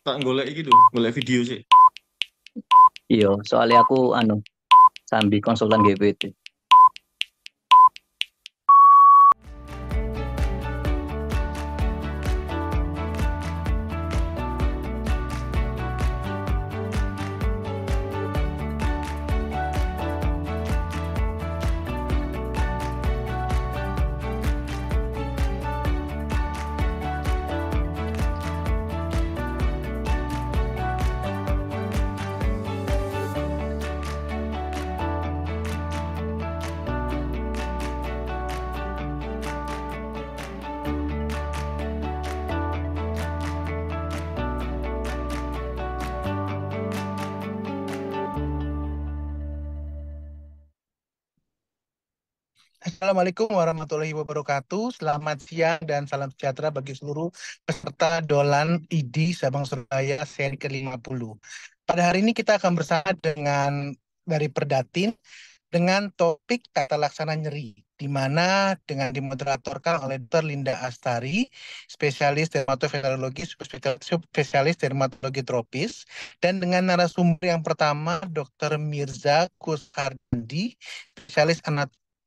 Tak golek iki lho, golek video sih. Iya, soalnya aku sambil konsultan GPT. Assalamualaikum warahmatullahi wabarakatuh. Selamat siang dan salam sejahtera bagi seluruh peserta Dolan ID Sabang Surabaya seri ke-50. Pada hari ini kita akan bersama dengan dari Perdatin dengan topik tata laksana nyeri, di mana dengan dimoderatorkan oleh Dr. Linda Astari, spesialis dermatovenerologi, spesialis dermatologi tropis, dan dengan narasumber yang pertama Dr. Mirza Kusardi, spesialis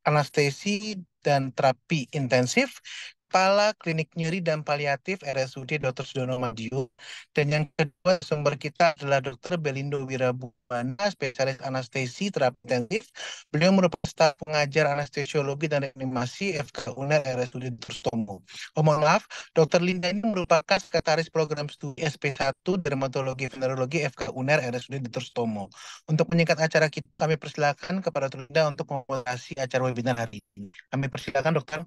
anestesi dan terapi intensif, Kepala Klinik Nyeri dan Paliatif RSUD Dr. Sudono Madiun. Dan yang kedua sumber kita adalah Dr. Belindo Wirabuana, spesialis anestesi terapi intensif. Beliau merupakan staf pengajar anestesiologi dan reanimasi FK UNER RSUD Dr. Sutomo. Oh, mohon maaf, Dr. Linda ini merupakan sekretaris program studi SP1 Dermatologi Venerologi FK UNER RSUD Dr. Sutomo. Untuk menyingkat acara kita, kami persilakan kepada Dr. Linda untuk memoderasi acara webinar hari ini. Kami persilakan, Dokter.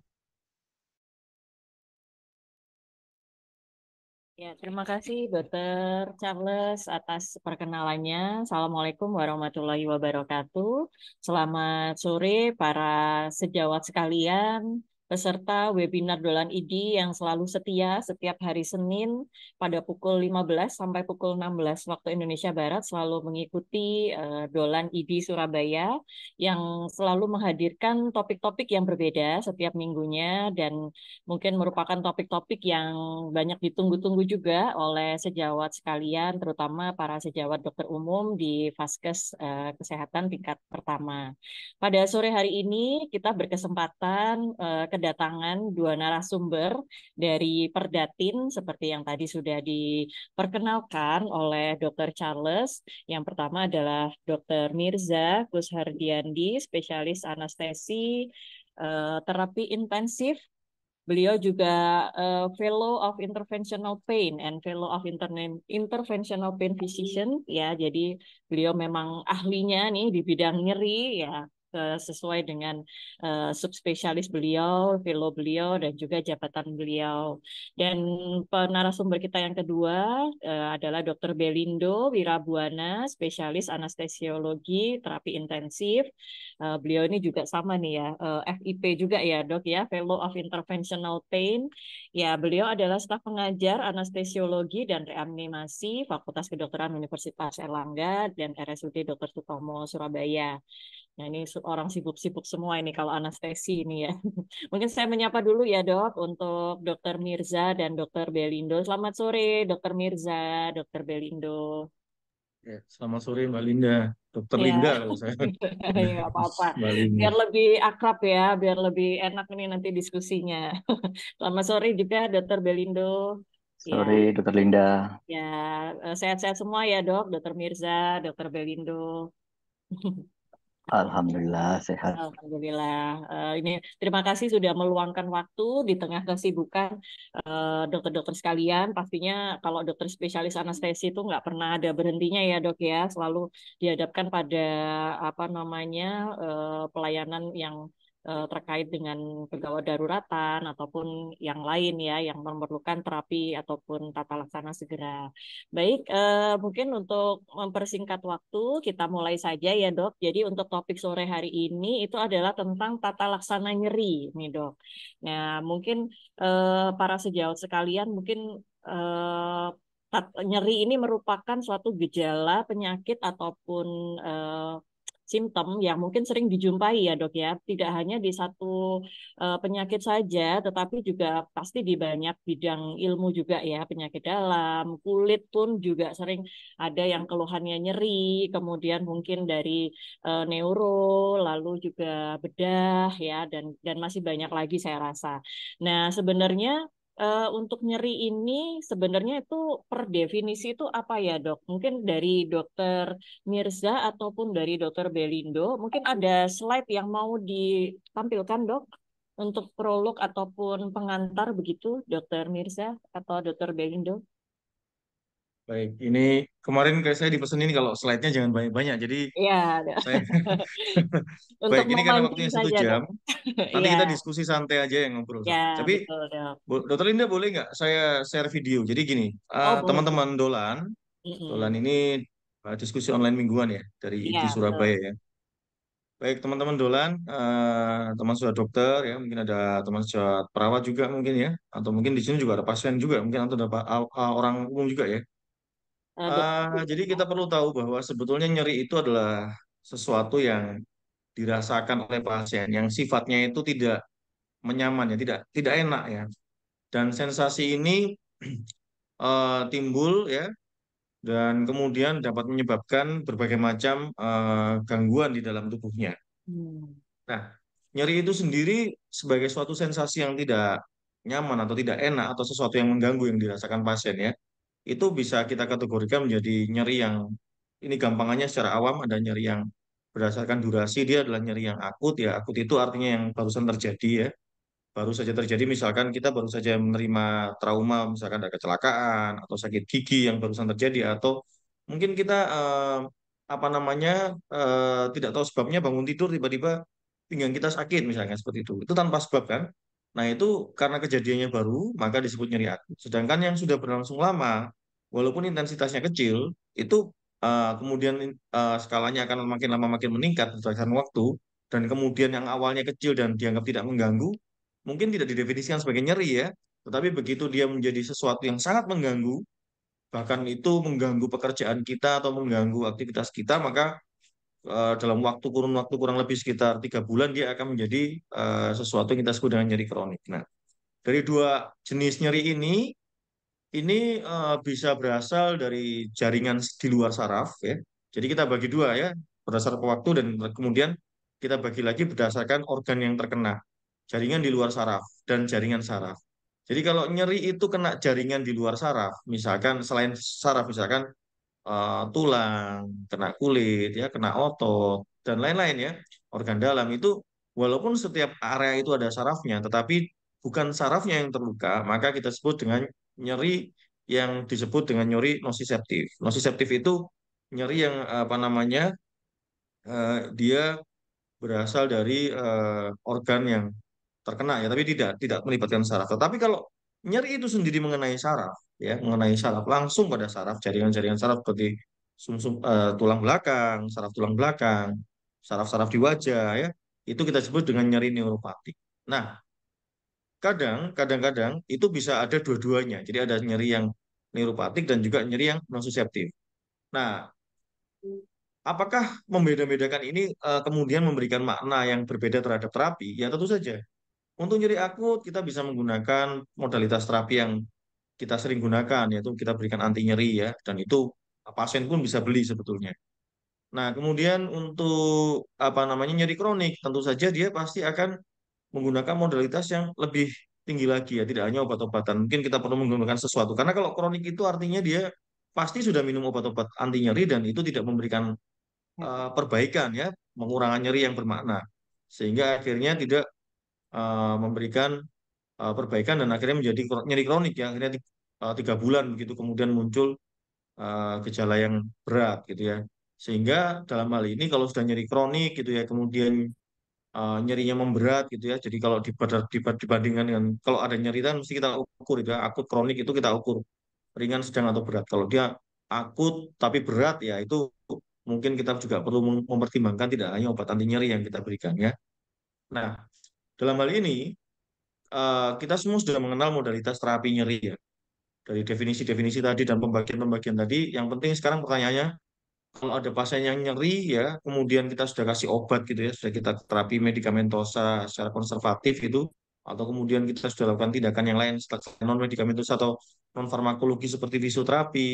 Ya, terima kasih Dokter Charles atas perkenalannya. Assalamualaikum warahmatullahi wabarakatuh. Selamat sore para sejawat sekalian, peserta webinar Dolan ID yang selalu setia setiap hari Senin pada pukul 15 sampai pukul 16 waktu Indonesia Barat selalu mengikuti Dolan ID Surabaya yang selalu menghadirkan topik-topik yang berbeda setiap minggunya dan mungkin merupakan topik-topik yang banyak ditunggu-tunggu juga oleh sejawat sekalian, terutama para sejawat dokter umum di Vaskes Kesehatan tingkat pertama. Pada sore hari ini kita berkesempatan kedatangan dua narasumber dari Perdatin seperti yang tadi sudah diperkenalkan oleh Dokter Charles. Yang pertama adalah Dokter Mirza Kushardiandi, spesialis anestesi terapi intensif. Beliau juga Fellow of Interventional Pain and Fellow of Interventional Pain Physician ya. Jadi beliau memang ahlinya nih di bidang nyeri ya, sesuai dengan subspesialis beliau, fellow beliau dan juga jabatan beliau. Dan narasumber kita yang kedua adalah Dr. Belindo Wirabuana, spesialis anestesiologi terapi intensif. Beliau ini juga sama nih ya, FIP juga ya dok ya, Fellow of Interventional Pain. Ya, beliau adalah staf pengajar anestesiologi dan reanimasi Fakultas Kedokteran Universitas Erlangga dan RSUD Dr. Sutomo Surabaya. Nah, ini orang sibuk-sibuk semua ini kalau anestesi ini ya. Mungkin saya menyapa dulu ya dok untuk Dr. Mirza dan Dr. Belindo. Selamat sore Dr. Mirza, Dr. Belindo. Ya, selamat sore Mbak Linda. Dokter Ya, Linda kalau saya. nggak apa-apa. Mbak Linda. Biar lebih akrab ya, biar lebih enak ini nanti diskusinya. Selamat sore juga Dr. Belindo. Ya, Sorry, Dokter Linda. ya sehat-sehat semua ya dok, Dr. Mirza, Dr. Belindo. Alhamdulillah sehat. Alhamdulillah. Ini terima kasih sudah meluangkan waktu di tengah kesibukan dokter-dokter sekalian. Pastinya kalau dokter spesialis anestesi itu nggak pernah ada berhentinya ya dok ya. Selalu dihadapkan pada apa namanya pelayanan yang terkait dengan pegawai daruratan ataupun yang lain ya yang memerlukan terapi ataupun tata laksana segera. Baik, mungkin untuk mempersingkat waktu kita mulai saja ya dok. Jadi untuk topik sore hari ini itu adalah tentang tata laksana nyeri nih dok. Nah mungkin para sejawat sekalian mungkin nyeri ini merupakan suatu gejala penyakit ataupun simptom yang mungkin sering dijumpai ya dok ya, tidak hanya di satu penyakit saja, tetapi juga pasti di banyak bidang ilmu juga ya, penyakit dalam, kulit pun juga sering ada yang keluhannya nyeri, kemudian mungkin dari neuro, lalu juga bedah ya, dan masih banyak lagi saya rasa. Nah, sebenarnya untuk nyeri ini sebenarnya itu per definisi itu apa ya dok? Mungkin dari dokter Mirza ataupun dari dokter Belindo, mungkin ada slide yang mau ditampilkan dok untuk prolog ataupun pengantar begitu, dokter Mirza atau dokter Belindo? Baik, ini kemarin kayak saya dipesenin kalau slide-nya jangan banyak-banyak. Jadi Iya, saya untuk baik, ini karena memancing waktunya satu saja dok. jam, nanti Iya, kita diskusi santai aja yang ngobrol. ya Tapi betul dok. Dokter Linda boleh nggak saya share video? Jadi gini, Oh boleh teman-teman boleh. Dolan, Dolan Mm-mm. ini diskusi online mingguan ya dari Iya IDI betul. Surabaya ya. Baik teman-teman Dolan, teman sudah dokter ya, mungkin ada teman sudah perawat juga mungkin ya, atau mungkin di sini juga ada pasien juga, mungkin atau ada orang umum juga ya. Dokter. Jadi kita perlu tahu bahwa sebetulnya nyeri itu adalah sesuatu yang dirasakan oleh pasien, yang sifatnya itu tidak menyaman ya, tidak tidak enak ya. Dan sensasi ini timbul ya, dan kemudian dapat menyebabkan berbagai macam gangguan di dalam tubuhnya. Hmm. Nah, nyeri itu sendiri sebagai suatu sensasi yang tidak nyaman atau tidak enak atau sesuatu yang mengganggu yang dirasakan pasien ya, itu bisa kita kategorikan menjadi nyeri yang ini gampangannya secara awam ada nyeri yang berdasarkan durasi dia adalah nyeri yang akut ya. Akut itu artinya yang barusan terjadi ya. Baru saja terjadi misalkan kita baru saja menerima trauma misalkan ada kecelakaan atau sakit gigi yang barusan terjadi atau mungkin kita apa namanya tidak tahu sebabnya bangun tidur tiba-tiba pinggang kita sakit misalnya seperti itu tanpa sebab kan. Nah itu karena kejadiannya baru maka disebut nyeri akut, sedangkan yang sudah berlangsung lama walaupun intensitasnya kecil itu kemudian skalanya akan makin lama makin meningkat berdasarkan waktu, dan kemudian yang awalnya kecil dan dianggap tidak mengganggu mungkin tidak didefinisikan sebagai nyeri ya, tetapi begitu dia menjadi sesuatu yang sangat mengganggu, bahkan itu mengganggu pekerjaan kita atau mengganggu aktivitas kita, maka dalam waktu kurang lebih sekitar 3 bulan dia akan menjadi sesuatu yang kita sebut dengan nyeri kronik. Nah, dari dua jenis nyeri ini bisa berasal dari jaringan di luar saraf ya. Jadi kita bagi dua ya, berdasarkan waktu dan kemudian kita bagi lagi berdasarkan organ yang terkena, jaringan di luar saraf dan jaringan saraf. Jadi kalau nyeri itu kena jaringan di luar saraf, misalkan selain saraf, misalkan tulang, kena kulit, ya, kena otot dan lain-lain ya, organ dalam itu, walaupun setiap area itu ada sarafnya, tetapi bukan sarafnya yang terluka, maka kita sebut dengan nyeri yang disebut dengan nyeri nosiseptif. Nosiseptif itu nyeri yang apa namanya dia berasal dari organ yang terkena ya, tapi tidak melibatkan saraf. Tetapi kalau nyeri itu sendiri mengenai saraf, ya, mengenai saraf langsung pada saraf, jaringan-jaringan saraf seperti sumsum tulang belakang, saraf tulang belakang, saraf-saraf di wajah, ya, itu kita sebut dengan nyeri neuropatik. Nah, kadang-kadang itu bisa ada dua-duanya. Jadi ada nyeri yang neuropatik dan juga nyeri yang nonsiseptif. Nah, apakah membeda-bedakan ini kemudian memberikan makna yang berbeda terhadap terapi? Ya tentu saja. Untuk nyeri akut, kita bisa menggunakan modalitas terapi yang kita sering gunakan, yaitu kita berikan anti nyeri ya, dan itu pasien pun bisa beli sebetulnya. Nah, kemudian untuk apa namanya nyeri kronik, tentu saja dia pasti akan menggunakan modalitas yang lebih tinggi lagi ya, tidak hanya obat-obatan. Mungkin kita perlu menggunakan sesuatu, karena kalau kronik itu artinya dia pasti sudah minum obat-obat anti nyeri dan itu tidak memberikan perbaikan ya, mengurangi nyeri yang bermakna, sehingga akhirnya tidak memberikan perbaikan dan akhirnya menjadi nyeri kronik ya, akhirnya 3 bulan begitu kemudian muncul gejala yang berat gitu ya, sehingga dalam hal ini kalau sudah nyeri kronik gitu ya kemudian nyerinya memberat gitu ya, jadi kalau dibandingkan dengan kalau ada nyeri kan mesti kita ukur itu ya, akut kronik itu kita ukur ringan sedang atau berat. Kalau dia akut tapi berat ya itu mungkin kita juga perlu mempertimbangkan tidak hanya obat anti nyeri yang kita berikan ya. Nah, dalam hal ini kita semua sudah mengenal modalitas terapi nyeri ya. Dari definisi-definisi tadi dan pembagian-pembagian tadi, yang penting sekarang pertanyaannya, kalau ada pasien yang nyeri ya, kemudian kita sudah kasih obat gitu ya, sudah kita terapi medikamentosa secara konservatif gitu, atau kemudian kita sudah lakukan tindakan yang lain non medikamentosa atau non farmakologi seperti fisioterapi,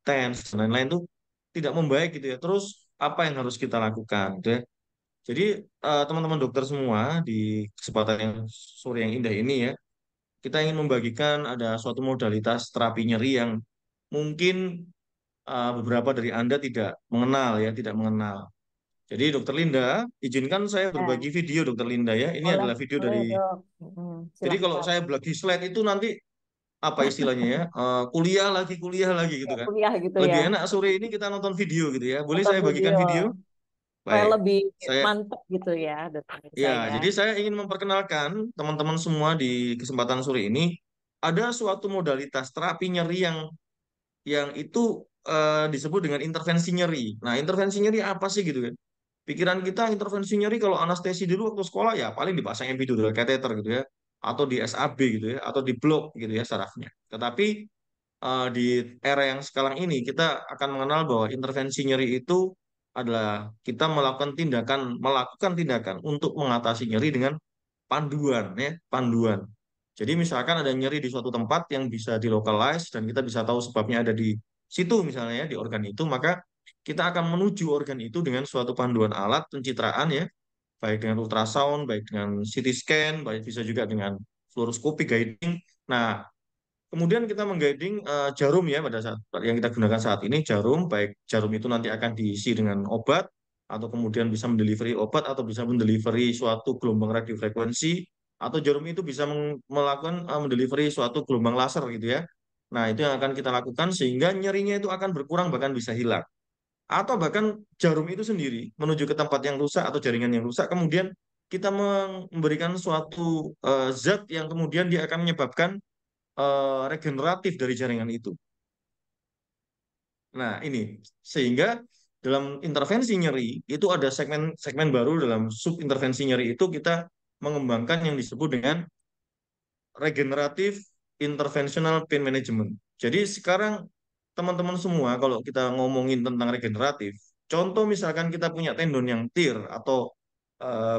TENS dan lain-lain tuh tidak membaik gitu ya. Terus apa yang harus kita lakukan gitu ya? Jadi teman-teman dokter semua di kesempatan yang sore yang indah ini ya, kita ingin membagikan ada suatu modalitas terapi nyeri yang mungkin beberapa dari Anda tidak mengenal ya, tidak mengenal. Jadi Dokter Linda, izinkan saya Ya, berbagi video Dokter Linda ya. Ini boleh, adalah video boleh dari, dok. jadi kalau Silahkan. saya bagi slide itu nanti apa istilahnya ya, kuliah lagi gitu Kayak kan. kuliah gitu ya. Lebih enak sore ini kita nonton video gitu ya. Boleh Nonton saya bagikan video. video? Supaya Baik. lebih Saya mantap gitu ya, dokter Ya, saya. jadi saya ingin memperkenalkan teman-teman semua di kesempatan sore ini ada suatu modalitas terapi nyeri yang itu disebut dengan intervensi nyeri. Nah, intervensi nyeri apa sih gitu kan? Pikiran kita intervensi nyeri kalau anestesi dulu waktu sekolah ya paling dipasang epidural catheter gitu ya, atau di SAB gitu ya, atau di blok gitu ya sarafnya. Tetapi di era yang sekarang ini kita akan mengenal bahwa intervensi nyeri itu adalah kita melakukan tindakan untuk mengatasi nyeri dengan panduan ya, panduan. Jadi misalkan ada nyeri di suatu tempat yang bisa dilokalize dan kita bisa tahu sebabnya ada di situ misalnya ya, di organ itu, maka kita akan menuju organ itu dengan suatu panduan alat pencitraan ya, baik dengan ultrasound, baik dengan CT scan, baik bisa juga dengan fluoroskopi guiding. Nah, kemudian kita mengguiding jarum ya pada saat yang kita gunakan saat ini jarum, baik jarum itu nanti akan diisi dengan obat atau kemudian bisa mendelivery obat atau bisa mendelivery suatu gelombang radiofrekuensi atau jarum itu bisa melakukan mendelivery suatu gelombang laser gitu ya. Nah, itu yang akan kita lakukan sehingga nyerinya itu akan berkurang bahkan bisa hilang. Atau bahkan jarum itu sendiri menuju ke tempat yang rusak atau jaringan yang rusak kemudian kita memberikan suatu zat yang kemudian dia akan menyebabkan regeneratif dari jaringan itu. Nah, ini sehingga dalam intervensi nyeri itu ada segmen baru dalam sub intervensi nyeri itu kita mengembangkan yang disebut dengan regeneratif interventional pain management. Jadi sekarang teman-teman semua kalau kita ngomongin tentang regeneratif, contoh misalkan kita punya tendon yang tear atau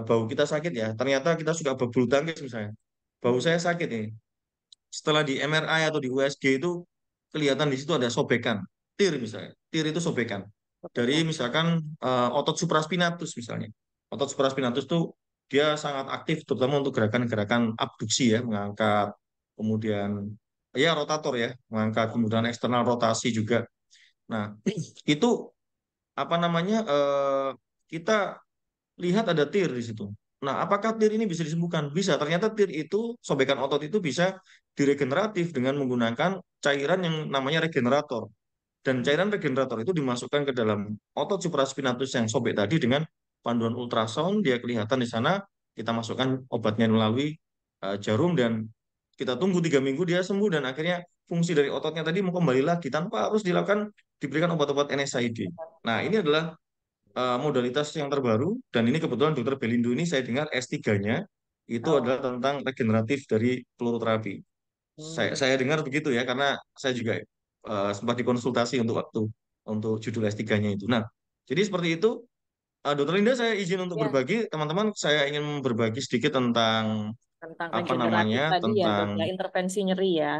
bau kita sakit ya, ternyata kita suka berbulu tangkis misalnya. Bau saya sakit nih, setelah di MRI atau di USG itu kelihatan di situ ada sobekan, tir misalnya. Tir itu sobekan. Dari Sampaikan. misalkan otot supraspinatus misalnya. Otot supraspinatus itu dia sangat aktif terutama untuk gerakan-gerakan abduksi ya, mengangkat kemudian ya rotator ya, mengangkat kemudian eksternal rotasi juga. Nah, itu apa namanya kita lihat ada tir di situ. Nah, apakah tir ini bisa disembuhkan? Bisa. Ternyata tir itu, sobekan otot itu bisa diregeneratif dengan menggunakan cairan yang namanya regenerator. Dan cairan regenerator itu dimasukkan ke dalam otot supraspinatus yang sobek tadi dengan panduan ultrasound, dia kelihatan di sana, kita masukkan obatnya melalui jarum dan kita tunggu 3 minggu dia sembuh dan akhirnya fungsi dari ototnya tadi mau kembali lagi tanpa harus diberikan obat-obat NSAID. Nah, ini adalah modalitas yang terbaru dan ini kebetulan Dokter Belindo ini saya dengar S3-nya itu Oh, adalah tentang regeneratif dari peluru terapi. hmm. Saya dengar begitu ya karena saya juga sempat dikonsultasi untuk judul S3-nya itu. Nah, jadi seperti itu. Dokter Linda, saya izin untuk Ya, berbagi. Teman-teman, saya ingin berbagi sedikit tentang tentang apa regeneratif namanya, tadi ya dok ya, tentang intervensi nyeri ya.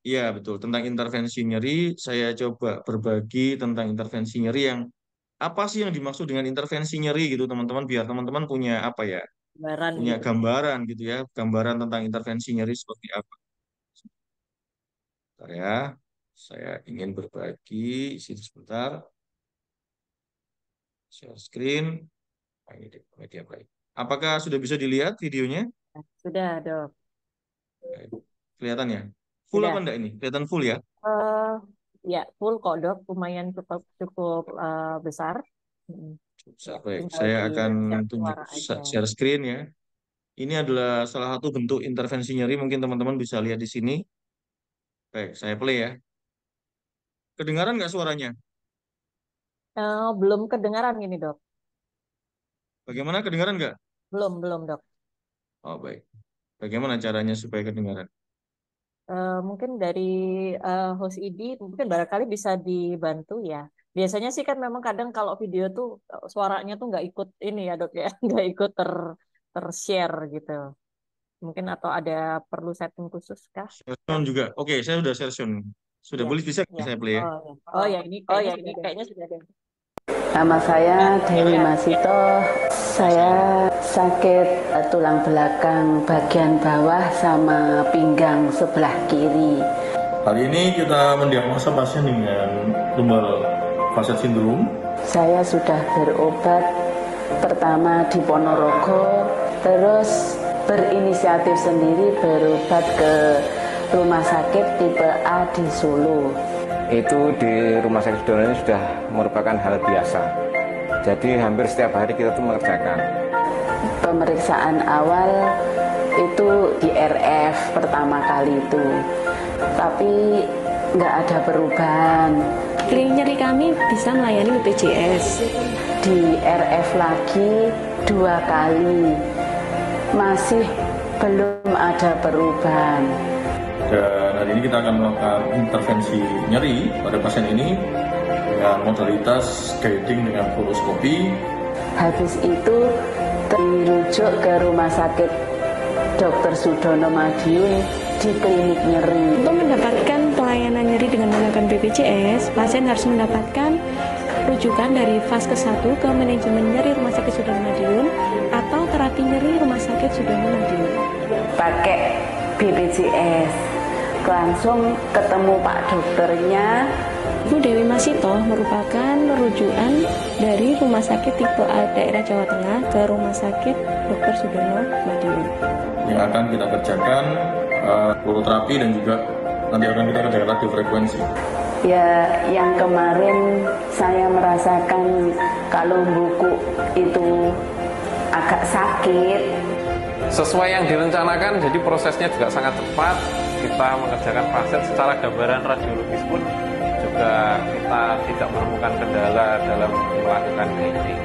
iya betul, tentang intervensi nyeri. Saya coba berbagi tentang intervensi nyeri yang apa sih yang dimaksud dengan intervensi nyeri gitu teman-teman biar teman-teman punya apa ya Gambaran punya gitu. gambaran gitu ya gambaran tentang intervensi nyeri seperti apa. Bentar ya, saya ingin berbagi sini sebentar, share screen. Nah, ini deh, media baik, apakah sudah bisa dilihat videonya? Sudah dok, Baik. Kelihatan ya, full apa sudah. enggak ini kelihatan full ya? eh ya full kok dok, lumayan cukup cukup besar. Hmm. Ya, Baik, tinggal saya di akan share tunjuk suara aja. share screen ya. Ini adalah salah satu bentuk intervensi nyeri mungkin teman-teman bisa lihat di sini. Baik, saya play ya. Kedengaran nggak suaranya? Belum kedengaran ini dok, Bagaimana, kedengaran nggak? belum dok. Oh, baik. Bagaimana caranya supaya kedengaran? Mungkin dari host ID mungkin barangkali bisa dibantu ya. Biasanya sih kan memang kadang kalau video tuh suaranya tuh nggak ikut ini ya dok ya, nggak ikut ter-share gitu. Mungkin atau ada perlu setting khusus kah? Share juga. Oke, saya udah share sound. Sudah Ya, boleh bisa ya. saya play ya? Oh, ya. Oh ya, ini kayaknya sudah ada. Nama saya Dewi Masito. Saya sakit tulang belakang bagian bawah sama pinggang sebelah kiri. Hari ini kita mendiagnosa pasien dengan lumbar facet syndrome. Saya sudah berobat pertama di Ponorogo, terus berinisiatif sendiri berobat ke rumah sakit tipe A di Solo. Itu di Rumah Sakit Sudono ini sudah merupakan hal biasa. Jadi hampir setiap hari kita tuh mengerjakan. Pemeriksaan awal itu di RF pertama kali itu, tapi nggak ada perubahan. Klinik nyeri kami bisa melayani BPJS. Di RF lagi 2 kali, masih belum ada perubahan. Dan hari ini kita akan melakukan intervensi nyeri pada pasien ini dengan modalitas guiding dengan fluoroskopi. Habis itu dirujuk ke rumah sakit Dr. Sudono Madiun di klinik nyeri. Untuk mendapatkan pelayanan nyeri dengan menggunakan BPJS, pasien harus mendapatkan rujukan dari Vaskes 1 ke manajemen nyeri Rumah Sakit Sudono Madiun atau terapi nyeri Rumah Sakit Sudono Madiun. Pakai BPJS, langsung ketemu Pak dokternya. Ibu Dewi Masito merupakan rujukan dari Rumah Sakit tipe A daerah Jawa Tengah ke Rumah Sakit Dr. Sudono Madiun. Yang akan kita kerjakan fluoroterapi dan juga nanti akan kita kerjakan radiofrekuensi. Ya, yang kemarin saya merasakan kalau buku itu agak sakit. Sesuai yang direncanakan, jadi prosesnya juga sangat cepat. Kita mengerjakan pasien secara gambaran radiologis pun juga kita tidak menemukan kendala dalam melakukan guiding.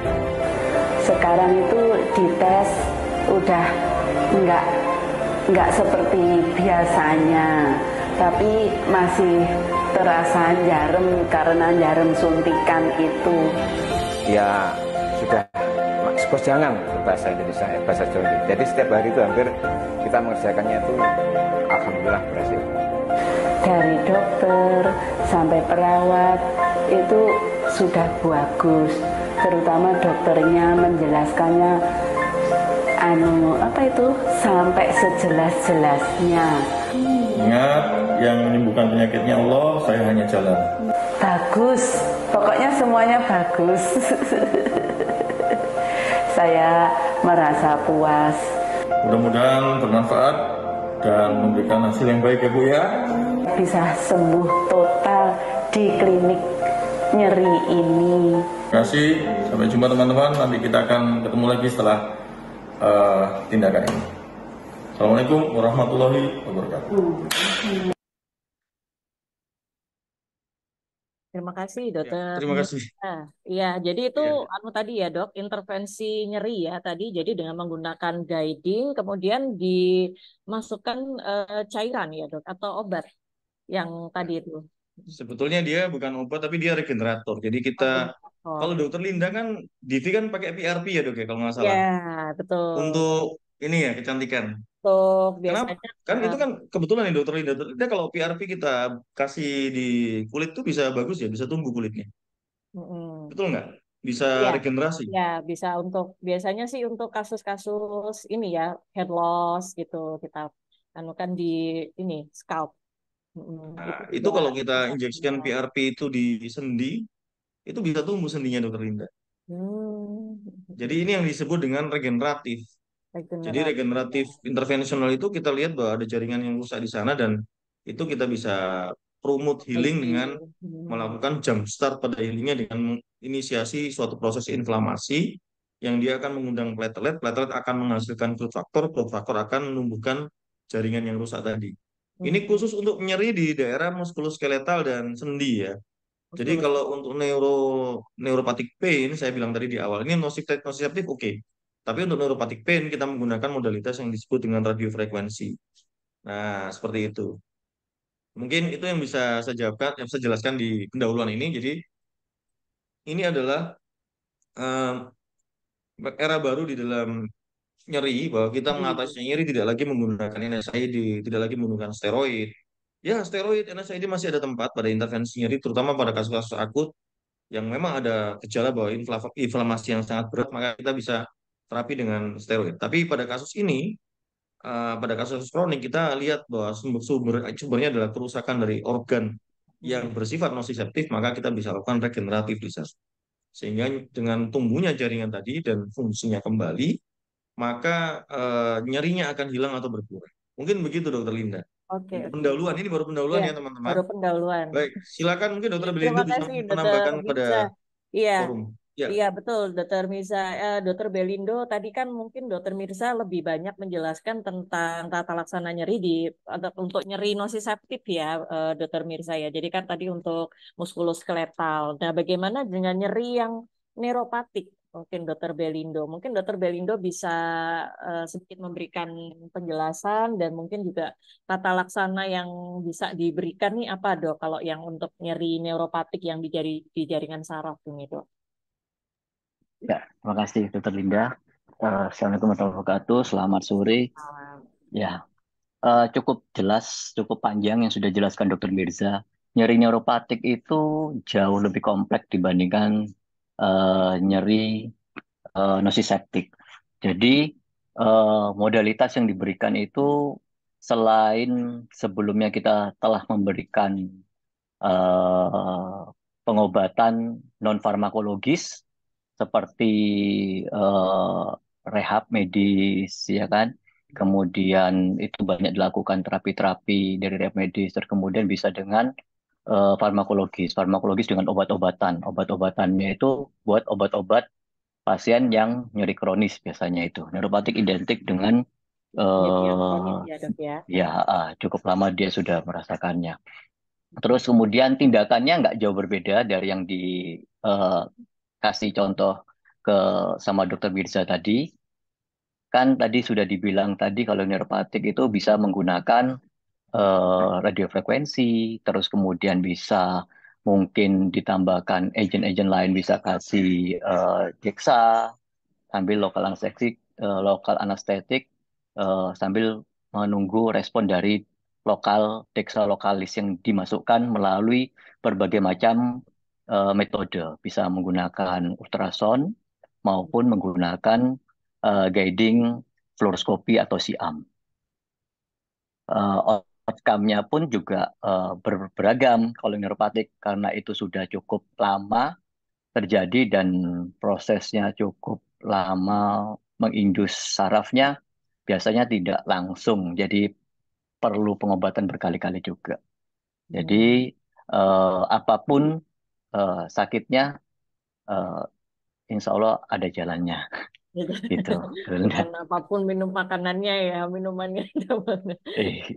Sekarang itu dites udah nggak seperti biasanya, tapi masih terasa jarum karena jarum suntikan itu. Ya sudah sekojangan bahasa Indonesia, bahasa Jawa. Jadi setiap hari itu hampir kita mengerjakannya itu alhamdulillah berhasil. Dari dokter sampai perawat itu sudah bagus, terutama dokternya menjelaskannya sampai sejelas-jelasnya. Ingat, yang menyembuhkan penyakitnya Allah, saya hanya jalan. Bagus, pokoknya semuanya bagus. Saya merasa puas. Mudah-mudahan bermanfaat dan memberikan hasil yang baik ya Bu ya. Bisa sembuh total di klinik nyeri ini. Terima kasih, sampai jumpa teman-teman. Nanti kita akan ketemu lagi setelah tindakan ini. Assalamualaikum warahmatullahi wabarakatuh. Terima kasih, Ya, Dokter. terima kasih. Iya, jadi itu Ya. tadi ya, Dok, intervensi nyeri ya tadi. Jadi dengan menggunakan guiding, kemudian dimasukkan cairan ya, Dok, atau obat yang tadi itu. Sebetulnya dia bukan obat tapi dia regenerator. Jadi kita kalau dokter Linda kan Divi kan pakai PRP ya dok ya kalau nggak Ya, salah. betul. Untuk ini ya kecantikan. Untuk Kenapa? biasanya Kan itu kan kebetulan nih dokter Linda. Dokter Linda kalau PRP kita kasih di kulit tuh bisa bagus ya, bisa tumbuh kulitnya. mm-mm. Betul nggak? Bisa Ya, regenerasi. ya bisa untuk biasanya sih untuk kasus-kasus ini ya hair loss gitu kita anukan di ini scalp. Nah, itu juga kalau kita bisa. injeksikan PRP itu di sendi, itu bisa tumbuh sendinya dokter Linda. Hmm, Jadi ini yang disebut dengan regeneratif. Jadi regeneratif. regeneratif intervensional itu kita lihat bahwa ada jaringan yang rusak di sana dan itu kita bisa promote healing dengan melakukan jump start pada healingnya dengan menginisiasi suatu proses inflamasi yang dia akan mengundang platelet, platelet akan menghasilkan growth factor akan menumbuhkan jaringan yang rusak tadi. Ini khusus untuk nyeri di daerah muskuloskeletal dan sendi ya. Jadi kalau untuk neuropathic pain, saya bilang tadi di awal, ini nociceptive oke. Tapi untuk neuropathic pain kita menggunakan modalitas yang disebut dengan radiofrekuensi. Nah, seperti itu. Mungkin itu yang bisa saya jawabkan, yang saya jelaskan di pendahuluan ini. Jadi ini adalah eh, era baru di dalam nyeri, bahwa kita mengatasi nyeri tidak lagi menggunakan NSAID, tidak lagi menggunakan steroid. Ya, steroid, NSAID masih ada tempat pada intervensi nyeri, terutama pada kasus-kasus akut yang memang ada gejala bahwa inflamasi yang sangat berat, maka kita bisa terapi dengan steroid. Tapi pada kasus ini, pada kasus kronik, kita lihat bahwa sumbernya adalah kerusakan dari organ yang bersifat nonsiseptif, maka kita bisa lakukan regeneratif disease. Sehingga dengan tumbuhnya jaringan tadi dan fungsinya kembali, maka nyerinya akan hilang atau berkurang. Mungkin begitu, Dokter Linda. Oke, Untuk oke. pendahuluan, ini baru pendahuluan Iya, ya teman-teman. baru pendahuluan. Baik, silakan mungkin Dokter Belindo Terima bisa kasih, Dokter menambahkan pada Mirza. Iya, forum. Ya, iya betul, Dokter Mirza. Dokter Belindo, tadi kan mungkin Dokter Mirza lebih banyak menjelaskan tentang tata laksana nyeri untuk nyeri nosiseptif ya, Dokter Mirza ya. Jadi kan tadi untuk muskuloskeletal. Nah, bagaimana dengan nyeri yang neuropatik? Mungkin Dokter Belindo bisa sedikit memberikan penjelasan dan mungkin juga tata laksana yang bisa diberikan nih apa dok kalau yang untuk nyeri neuropatik yang di jaringan saraf ini dok? Ya, terima kasih Dokter Linda. Assalamualaikum warahmatullahi wabarakatuh. Selamat sore. Ya, cukup jelas, cukup panjang yang sudah jelaskan Dokter Mirza. Nyeri neuropatik itu jauh lebih kompleks dibandingkan nyeri nosiseptik. Jadi modalitas yang diberikan itu selain sebelumnya kita telah memberikan eh, pengobatan non farmakologis seperti eh, rehab medis, ya kan? Kemudian itu banyak dilakukan terapi-terapi dari rehab medis, terus kemudian bisa dengan farmakologis, farmakologis dengan obat-obatan. Obat-obatannya itu buat obat-obat pasien yang nyeri kronis biasanya itu. Neuropatik identik dengan Jadi yang eh kronis ya dok ya. ya cukup lama dia sudah merasakannya. Terus kemudian tindakannya nggak jauh berbeda dari yang dikasih contoh ke sama Dokter Mirza tadi. Kan tadi sudah dibilang tadi kalau neuropatik itu bisa menggunakan radiofrekuensi, terus kemudian bisa mungkin ditambahkan agent-agent lain bisa kasih DEXA, sambil lokal anestetik sambil menunggu respon dari lokal DEXA lokalis yang dimasukkan melalui berbagai macam metode, bisa menggunakan ultrasound maupun menggunakan guiding fluoroskopi atau SIAM. Outcome-nya pun juga beragam kalau neuropatik karena itu sudah cukup lama terjadi dan prosesnya cukup lama mengindus sarafnya biasanya tidak langsung, jadi perlu pengobatan berkali-kali juga. Jadi apapun sakitnya, eh, insya Allah ada jalannya, gitu. Dan apapun minum makanannya ya minumannya.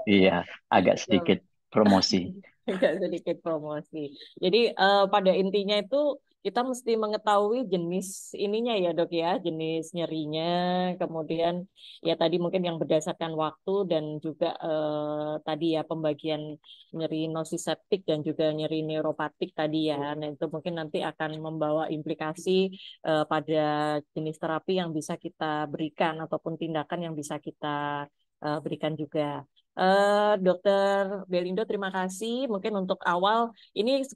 Iya, agak sedikit promosi. Agak sedikit promosi. Jadi pada intinya itu kita mesti mengetahui jenis ininya ya dok ya, jenis nyerinya, kemudian ya tadi mungkin yang berdasarkan waktu dan juga tadi ya pembagian nyeri nosiseptik dan juga nyeri neuropatik tadi ya. Nah itu mungkin nanti akan membawa implikasi pada jenis terapi yang bisa kita berikan ataupun tindakan yang bisa kita berikan juga. Dokter Belindo, terima kasih. Mungkin untuk awal, ini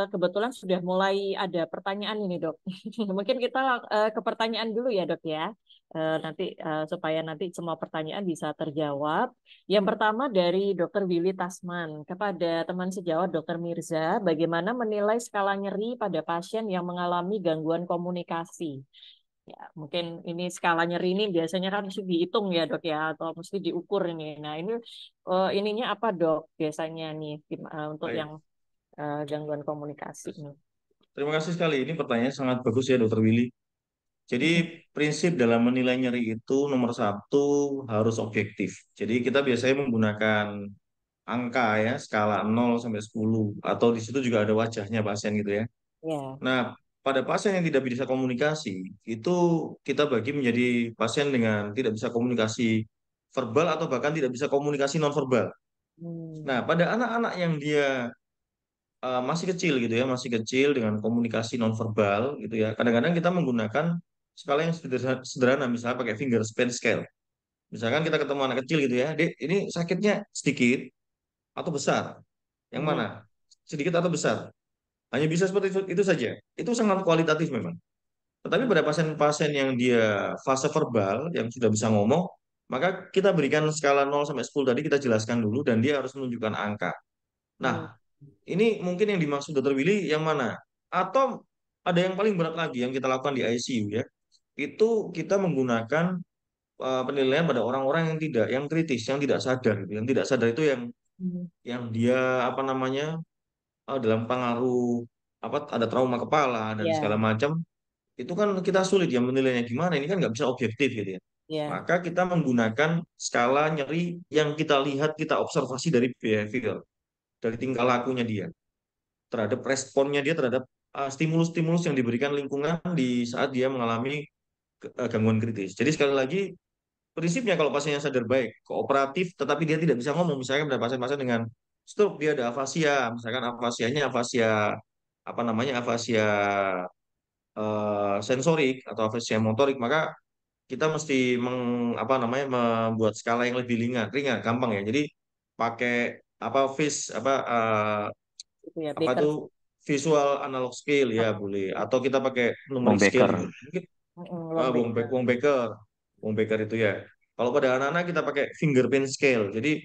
kebetulan sudah mulai ada pertanyaan ini, dok. Mungkin kita ke pertanyaan dulu ya, dok ya. Nanti supaya nanti semua pertanyaan bisa terjawab. Yang pertama dari Dokter Willy Tasman kepada teman sejawat Dokter Mirza, bagaimana menilai skala nyeri pada pasien yang mengalami gangguan komunikasi? Ya, mungkin ini skala nyeri ini biasanya kan mesti dihitung ya dok ya, atau mesti diukur ini. Nah ini ininya apa dok biasanya nih untuk baik. yang gangguan komunikasi ini? Terima kasih sekali. Ini pertanyaan sangat bagus ya, Dokter Willy. Jadi prinsip dalam menilai nyeri itu nomor satu harus objektif. Jadi kita biasanya menggunakan angka ya, skala 0 sampai 10. Atau di situ juga ada wajahnya pasien gitu ya. Ya. Nah, pada pasien yang tidak bisa komunikasi, itu kita bagi menjadi pasien dengan tidak bisa komunikasi verbal atau bahkan tidak bisa komunikasi nonverbal. Nah, pada anak-anak yang dia masih kecil gitu ya, masih kecil dengan komunikasi nonverbal gitu ya. Kadang-kadang kita menggunakan skala yang sederhana, sederhana, misalnya pakai finger span scale. Misalkan kita ketemu anak kecil gitu ya, Dek, ini sakitnya sedikit atau besar? Yang Hmm. mana? Sedikit atau besar? Hanya bisa seperti itu saja. Itu sangat kualitatif memang. Tetapi pada pasien-pasien yang dia fase verbal, yang sudah bisa ngomong, maka kita berikan skala 0 sampai 10 tadi kita jelaskan dulu dan dia harus menunjukkan angka. Hmm. Nah, ini mungkin yang dimaksud Dokter Willy yang mana? Atau ada yang paling berat lagi yang kita lakukan di ICU ya. Itu kita menggunakan penilaian pada orang-orang yang tidak, yang kritis, yang tidak sadar gitu. Yang tidak sadar itu Hmm. yang dia apa namanya dalam pengaruh apa ada trauma kepala dan segala Ya, macam. Itu kan kita sulit ya menilainya gimana. Ini kan nggak bisa objektif gitu ya. ya. Maka kita menggunakan skala nyeri yang kita lihat, kita observasi dari behavior, dari tingkah lakunya dia, terhadap responnya dia terhadap stimulus-stimulus yang diberikan lingkungan di saat dia mengalami gangguan kritis. Jadi sekali lagi, prinsipnya kalau pasiennya sadar baik, kooperatif, tetapi dia tidak bisa ngomong, misalnya pada pasien-pasien dengan stroke, dia ada afasia, misalkan afasianya afasia apa namanya afasia sensorik atau afasia motorik, maka kita mesti apa namanya membuat skala yang lebih ringan, ringan, gampang ya. Jadi pakai apa Itu ya, apa Baker. tuh visual analog scale ya boleh, atau kita pakai Wong numeric scale Baker. gitu. Mungkin Wong Baker. Wong Baker, Wong Baker itu ya. Kalau pada anak-anak kita pakai fingerprint scale. Jadi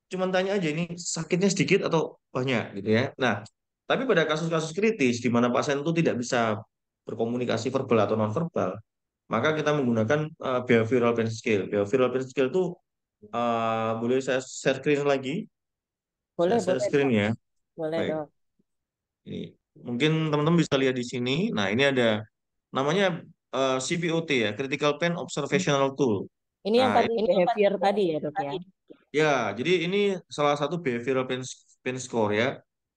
cuman tanya aja ini sakitnya sedikit atau banyak gitu ya. Nah, tapi pada kasus-kasus kritis di mana pasien itu tidak bisa berkomunikasi verbal atau non verbal, maka kita menggunakan behavioral pain scale. Behavioral pain scale itu boleh saya share screen lagi? Saya Boleh, share boleh, screen Dok. ya. Boleh, Baik. Dok. Ini mungkin teman-teman bisa lihat di sini. Nah, ini ada namanya CPOT ya, Critical Pain Observational Tool. Ini yang Nah, tadi behavior tadi ya, Dok ya. ya, jadi ini salah satu behavioral pain score ya.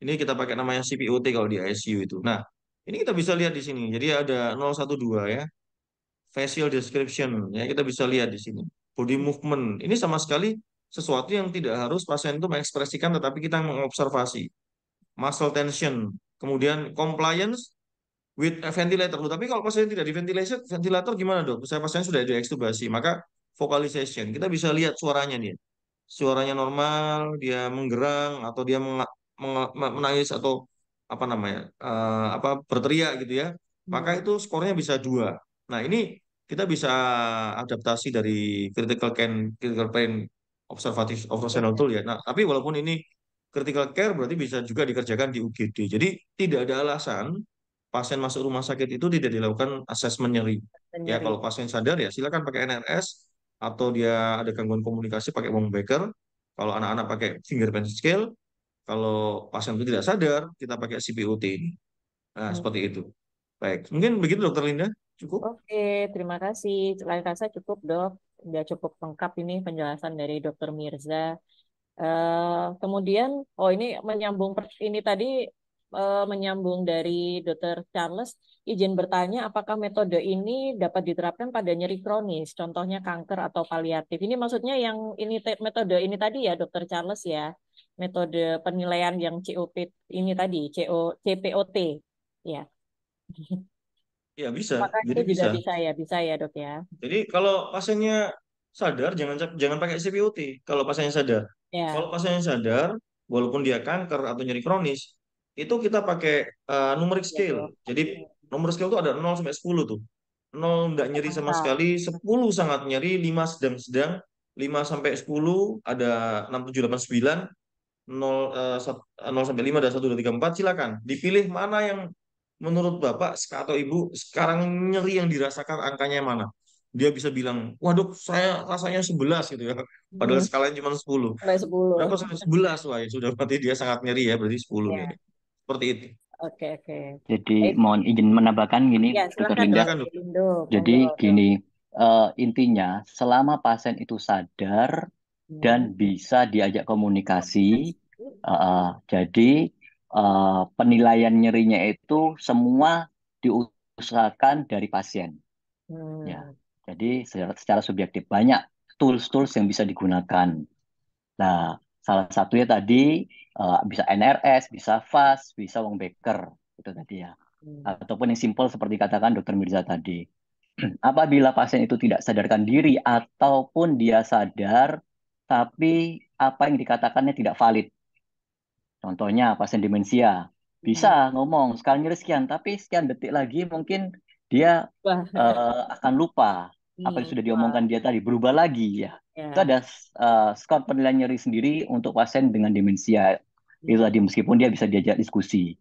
Ini kita pakai namanya CPOT kalau di ICU itu. Nah, ini kita bisa lihat di sini. Jadi ada 012 ya. Facial description ya, kita bisa lihat di sini. Body movement. Ini sama sekali sesuatu yang tidak harus pasien itu mengekspresikan, tetapi kita mengobservasi. Muscle tension. Kemudian compliance with a ventilator. Loh, tapi kalau pasien tidak di ventilator gimana dok? Saya pasien sudah di ekstubasi, maka vocalization. Kita bisa lihat suaranya nih. Suaranya normal, dia menggerang atau dia menangis atau apa namanya, apa berteriak gitu ya. Maka Hmm. itu skornya bisa 2. Nah ini kita bisa adaptasi dari critical pain observative observational tool ya. Nah tapi walaupun ini critical care berarti bisa juga dikerjakan di UGD. Jadi tidak ada alasan pasien masuk rumah sakit itu tidak dilakukan asesmen nyeri. Ya, Nyeri. kalau pasien sadar ya silakan pakai NRS atau dia ada gangguan komunikasi pakai Wong Baker. Kalau anak-anak pakai fingerprint scale, kalau pasien itu tidak sadar, kita pakai CPOT ini. Nah, Hmm. seperti itu. Baik, mungkin begitu Dokter Linda. Cukup? Oke, terima kasih. Saya rasa cukup, Dok. Udah cukup lengkap ini penjelasan dari Dokter Mirza. Kemudian, oh ini menyambung ini tadi menyambung dari Dokter Charles. Izin bertanya, apakah metode ini dapat diterapkan pada nyeri kronis, contohnya kanker atau paliatif? Ini maksudnya yang ini metode ini tadi ya, Dokter Charles ya, metode penilaian yang COP ini tadi, CPOT, ya. Ya, bisa. Apakah itu Jadi juga bisa. bisa ya, Dok ya? Jadi kalau pasiennya sadar, jangan pakai CPOT. Kalau pasiennya sadar. Kalau Ya, pasiennya sadar, walaupun dia kanker atau nyeri kronis, itu kita pakai numeric ya, scale. Dok. Jadi numeric scale itu ada 0 sampai 10 tuh. 0 enggak nyeri sama Angka. sekali, 10 sangat nyeri, 5 sedang-sedang, 5 sampai 10 ada 6, 7, 8, 9, 0, 0 sampai 5 ada 1, 2, 3, 4. Silakan dipilih mana yang menurut Bapak atau Ibu sekarang nyeri yang dirasakan angkanya mana. Dia bisa bilang, waduh saya rasanya 11 gitu ya. Padahal Hmm, skalanya cuma 10. sampai 10. Berapa sampai 11? Wah, ya sudah berarti dia sangat nyeri ya, berarti 10 nih. Ya, Seperti itu. oke, oke. Jadi Baik, mohon izin menambahkan gini, ya Dokter silakan Linda. Dok. Silakan, Dok. Lindo, Jadi monggo, Dok. gini, intinya selama pasien itu sadar dan Hmm. bisa diajak komunikasi, jadi penilaian nyerinya itu semua diusahakan dari pasien. Ya, Hmm. jadi secara subjektif banyak tools-tools yang bisa digunakan. Nah, salah satunya tadi Bisa NRS, bisa FAST, bisa Wong Baker itu tadi ya. Hmm. Ataupun yang simpel seperti katakan Dokter Mirza tadi. Apabila pasien itu tidak sadarkan diri ataupun dia sadar tapi apa yang dikatakannya tidak valid. Contohnya pasien demensia bisa Hmm. ngomong skalanya sekian, tapi sekian detik lagi mungkin dia Wah, akan lupa apa yang sudah wah, diomongkan dia tadi, berubah lagi ya. Itu ya. ada skor penilaian nyeri sendiri untuk pasien dengan demensia. Itu Hmm. tadi meskipun dia bisa diajak diskusi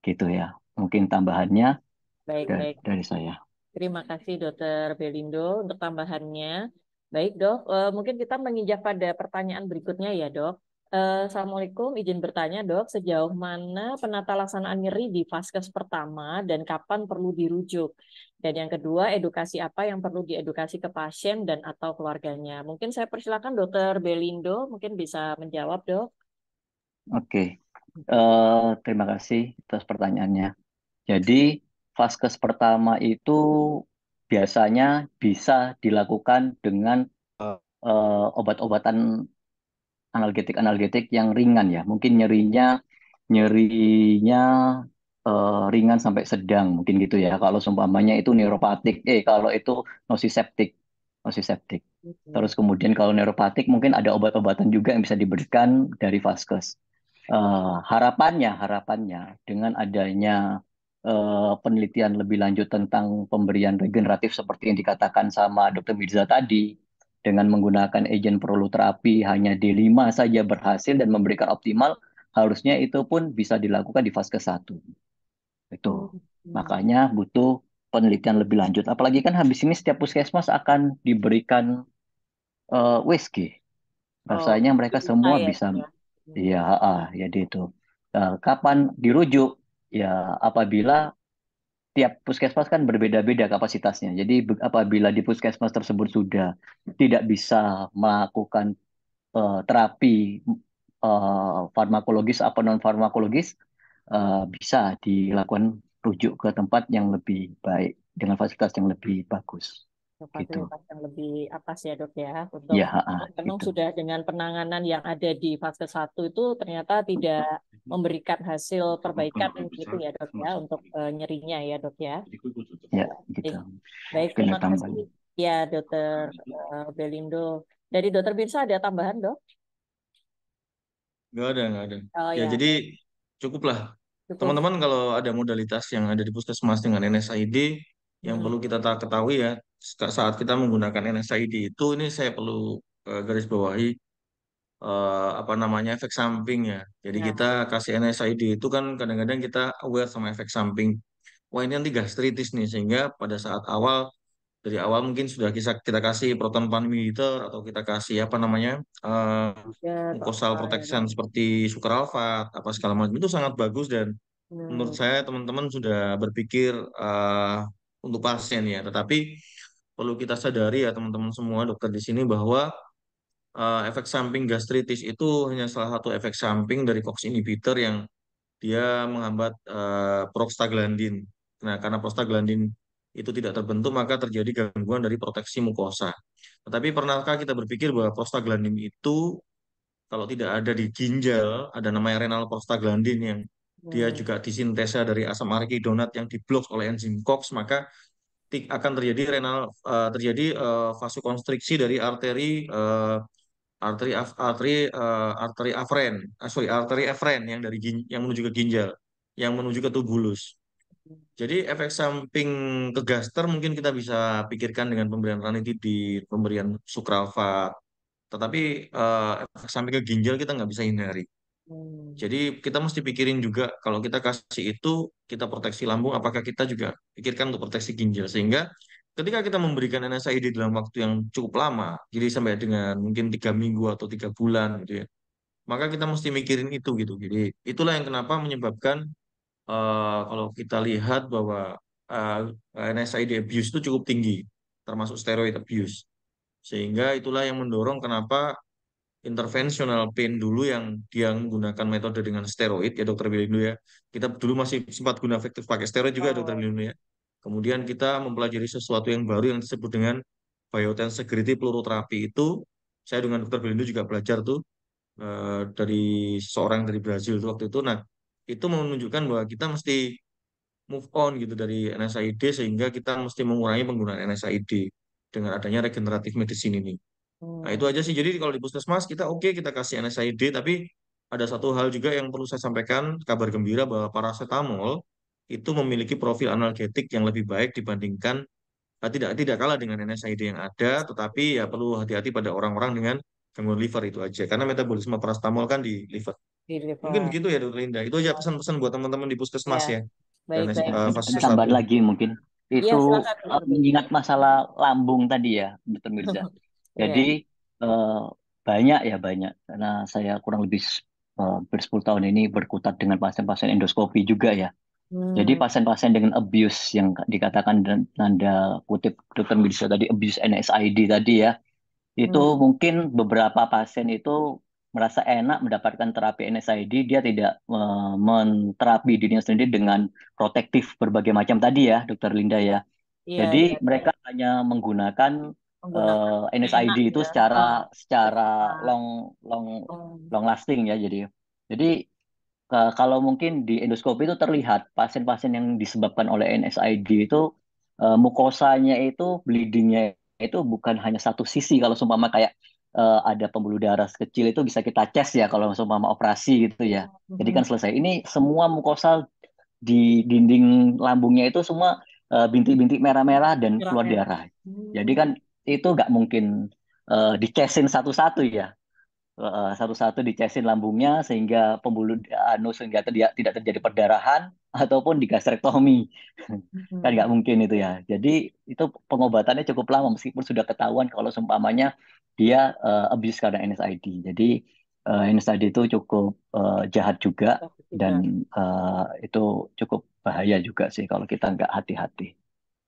gitu ya. Mungkin tambahannya Baik-baik. dari saya. Terima kasih Dokter Belindo untuk tambahannya. Baik Dok, mungkin kita menginjak pada pertanyaan berikutnya ya Dok. Assalamualaikum, izin bertanya Dok, sejauh mana penata laksanaan nyeri di vaskes pertama dan kapan perlu dirujuk? Dan yang kedua, edukasi apa yang perlu diedukasi ke pasien dan atau keluarganya? Mungkin saya persilakan Dokter Belindo, mungkin bisa menjawab Dok. Oke. Terima kasih atas pertanyaannya. Jadi, vaskes pertama itu biasanya bisa dilakukan dengan obat-obatan analgetik-analgetik yang ringan ya. Mungkin nyerinya ringan sampai sedang mungkin gitu ya. Kalau seumpamanya itu neuropatik, kalau itu nosiseptik, nosiseptik. Terus kemudian kalau neuropatik mungkin ada obat-obatan juga yang bisa diberikan dari vaskes. Harapannya dengan adanya penelitian lebih lanjut tentang pemberian regeneratif seperti yang dikatakan sama Dr. Mirza tadi, dengan menggunakan agen proloterapi hanya D5 saja berhasil dan memberikan optimal, harusnya itu pun bisa dilakukan di fase ke-1. Itu. Makanya butuh penelitian lebih lanjut. Apalagi kan habis ini setiap puskesmas akan diberikan WSG. Oh, Rasanya mereka bisa semua ya bisa, Dok ya. ya, jadi itu. Kapan dirujuk? Ya, apabila tiap puskesmas kan berbeda-beda kapasitasnya. Jadi apabila di puskesmas tersebut sudah tidak bisa melakukan terapi farmakologis atau non farmakologis, bisa dilakukan rujuk ke tempat yang lebih baik dengan fasilitas yang lebih bagus gitu. Fasilitas yang lebih atas ya dok ya untuk Ya, memang gitu. sudah dengan penanganan yang ada di fase 1 itu ternyata tidak memberikan hasil perbaikan gitu ya dok ya untuk nyerinya ya dok ya. Ya, gitu. Baik, baik Mungkin terima ada kasih tambahan. ya dokter Belindo. Dari dokter Birsa ada tambahan dok? Nggak ada, nggak ada. Oh Ya, ya, jadi baik. cukuplah. Cukup. Teman-teman kalau ada modalitas yang ada di puskesmas dengan NSAID, yang Hmm, perlu kita ketahui ya, saat kita menggunakan NSAID itu, ini saya perlu garis bawahi apa namanya efek samping ya. Jadi kita ya, kasih NSAID itu kan kadang-kadang kita aware sama efek samping. Wah ini nanti gastritis nih, sehingga pada saat awal dari awal mungkin sudah kita kasih proton pump inhibitor atau kita kasih apa namanya eh, ya, mucosal ya, protection dok. seperti sukralfat apa segala macam itu sangat bagus dan menurut Hmm, saya teman-teman sudah berpikir untuk pasien ya. Tetapi perlu kita sadari ya teman-teman semua dokter di sini bahwa efek samping gastritis itu hanya salah satu efek samping dari COX inhibitor yang dia menghambat prostaglandin. Nah, karena prostaglandin itu tidak terbentuk, maka terjadi gangguan dari proteksi mukosa. Tetapi pernahkah kita berpikir bahwa prostaglandin itu kalau tidak ada di ginjal, ada namanya renal prostaglandin yang dia hmm, juga disintesa dari asam arachidonat yang diblok oleh enzim COX, maka akan terjadi vasokonstriksi dari arteri aferen, arteri efren yang yang menuju ke ginjal, yang menuju ke tubulus. Jadi efek samping ke gaster mungkin kita bisa pikirkan dengan pemberian ranitidin, pemberian sukralfat. Tetapi efek samping ke ginjal kita nggak bisa hindari. hmm. Jadi kita mesti pikirin juga kalau kita kasih itu kita proteksi lambung, apakah kita juga pikirkan untuk proteksi ginjal sehingga ketika kita memberikan NSAID dalam waktu yang cukup lama, jadi sampai dengan mungkin 3 minggu atau 3 bulan gitu ya, maka kita mesti mikirin itu gitu. Jadi itulah yang kenapa menyebabkan kalau kita lihat bahwa uh, NSAID abuse itu cukup tinggi, termasuk steroid abuse. Sehingga itulah yang mendorong kenapa interventional pain dulu yang dia menggunakan metode dengan steroid ya dokter Billy dulu ya. Kita dulu masih sempat guna efektif pakai steroid juga dokter Oh, Billy dulu ya. Kemudian kita mempelajari sesuatu yang baru yang disebut dengan biotensegrity fluoroterapi itu saya dengan dokter Belindo juga belajar tuh dari seorang dari Brazil itu waktu itu. Nah, itu menunjukkan bahwa kita mesti move on gitu dari NSAID sehingga kita mesti mengurangi penggunaan NSAID dengan adanya regeneratif medicine ini. Nah, itu Hmm. aja sih. Jadi kalau di puskesmas kita oke kita kasih NSAID, tapi ada satu hal juga yang perlu saya sampaikan, kabar gembira bahwa paracetamol itu memiliki profil analgetik yang lebih baik dibandingkan tidak kalah dengan NSAID yang ada, tetapi ya perlu hati-hati pada orang-orang dengan gangguan liver itu aja. Karena metabolisme paracetamol kan di liver. Di Mungkin Depok. begitu ya, Dokter Linda. Itu aja pesan-pesan buat teman-teman di Ya, puskesmas ya. Dan baik-baik. fase Tambahan 1. lagi mungkin Iya, itu silakan Dokter Beni. mengingat masalah lambung tadi ya, Dr. Mirza. Jadi Iya. eh, banyak karena saya kurang lebih ber 10 tahun ini berkutat dengan pasien-pasien endoskopi juga ya. Jadi Hmm. pasien-pasien dengan abuse yang dikatakan dan tanda kutip Dr. Mirza tadi abuse NSAID tadi ya, itu Hmm. mungkin beberapa pasien itu merasa enak mendapatkan terapi NSAID, dia tidak menterapi dirinya sendiri dengan protektif berbagai macam tadi ya, Dokter Linda ya. Iya, Jadi iya, iya. mereka hanya menggunakan Menggunakan NSAID enak itu ya. secara Oh, secara cepat. long long Oh. long lasting ya. Jadi kalau mungkin di endoskopi itu terlihat pasien-pasien yang disebabkan oleh NSAID itu mukosanya itu bleedingnya itu bukan hanya satu sisi. Kalau seumpama kayak ada pembuluh darah kecil itu bisa kita cek ya kalau seumpama operasi gitu ya. Jadi kan Mhm. selesai. Ini semua mukosa di dinding lambungnya itu semua bintik-bintik merah-merah dan keluar Merah-merah. darah. Jadi Hmm. kan itu nggak mungkin dicesin satu-satu ya. Satu-satu dicesin lambungnya sehingga pembuluh anu sehingga tidak terjadi perdarahan ataupun digastrektomi. Kan nggak Mhm. mungkin itu ya. Jadi itu pengobatannya cukup lama meskipun sudah ketahuan kalau seumpamanya dia abuse karena NSAID. Jadi NSAID itu cukup jahat juga Bagus dan juga. itu cukup bahaya juga sih kalau kita nggak hati-hati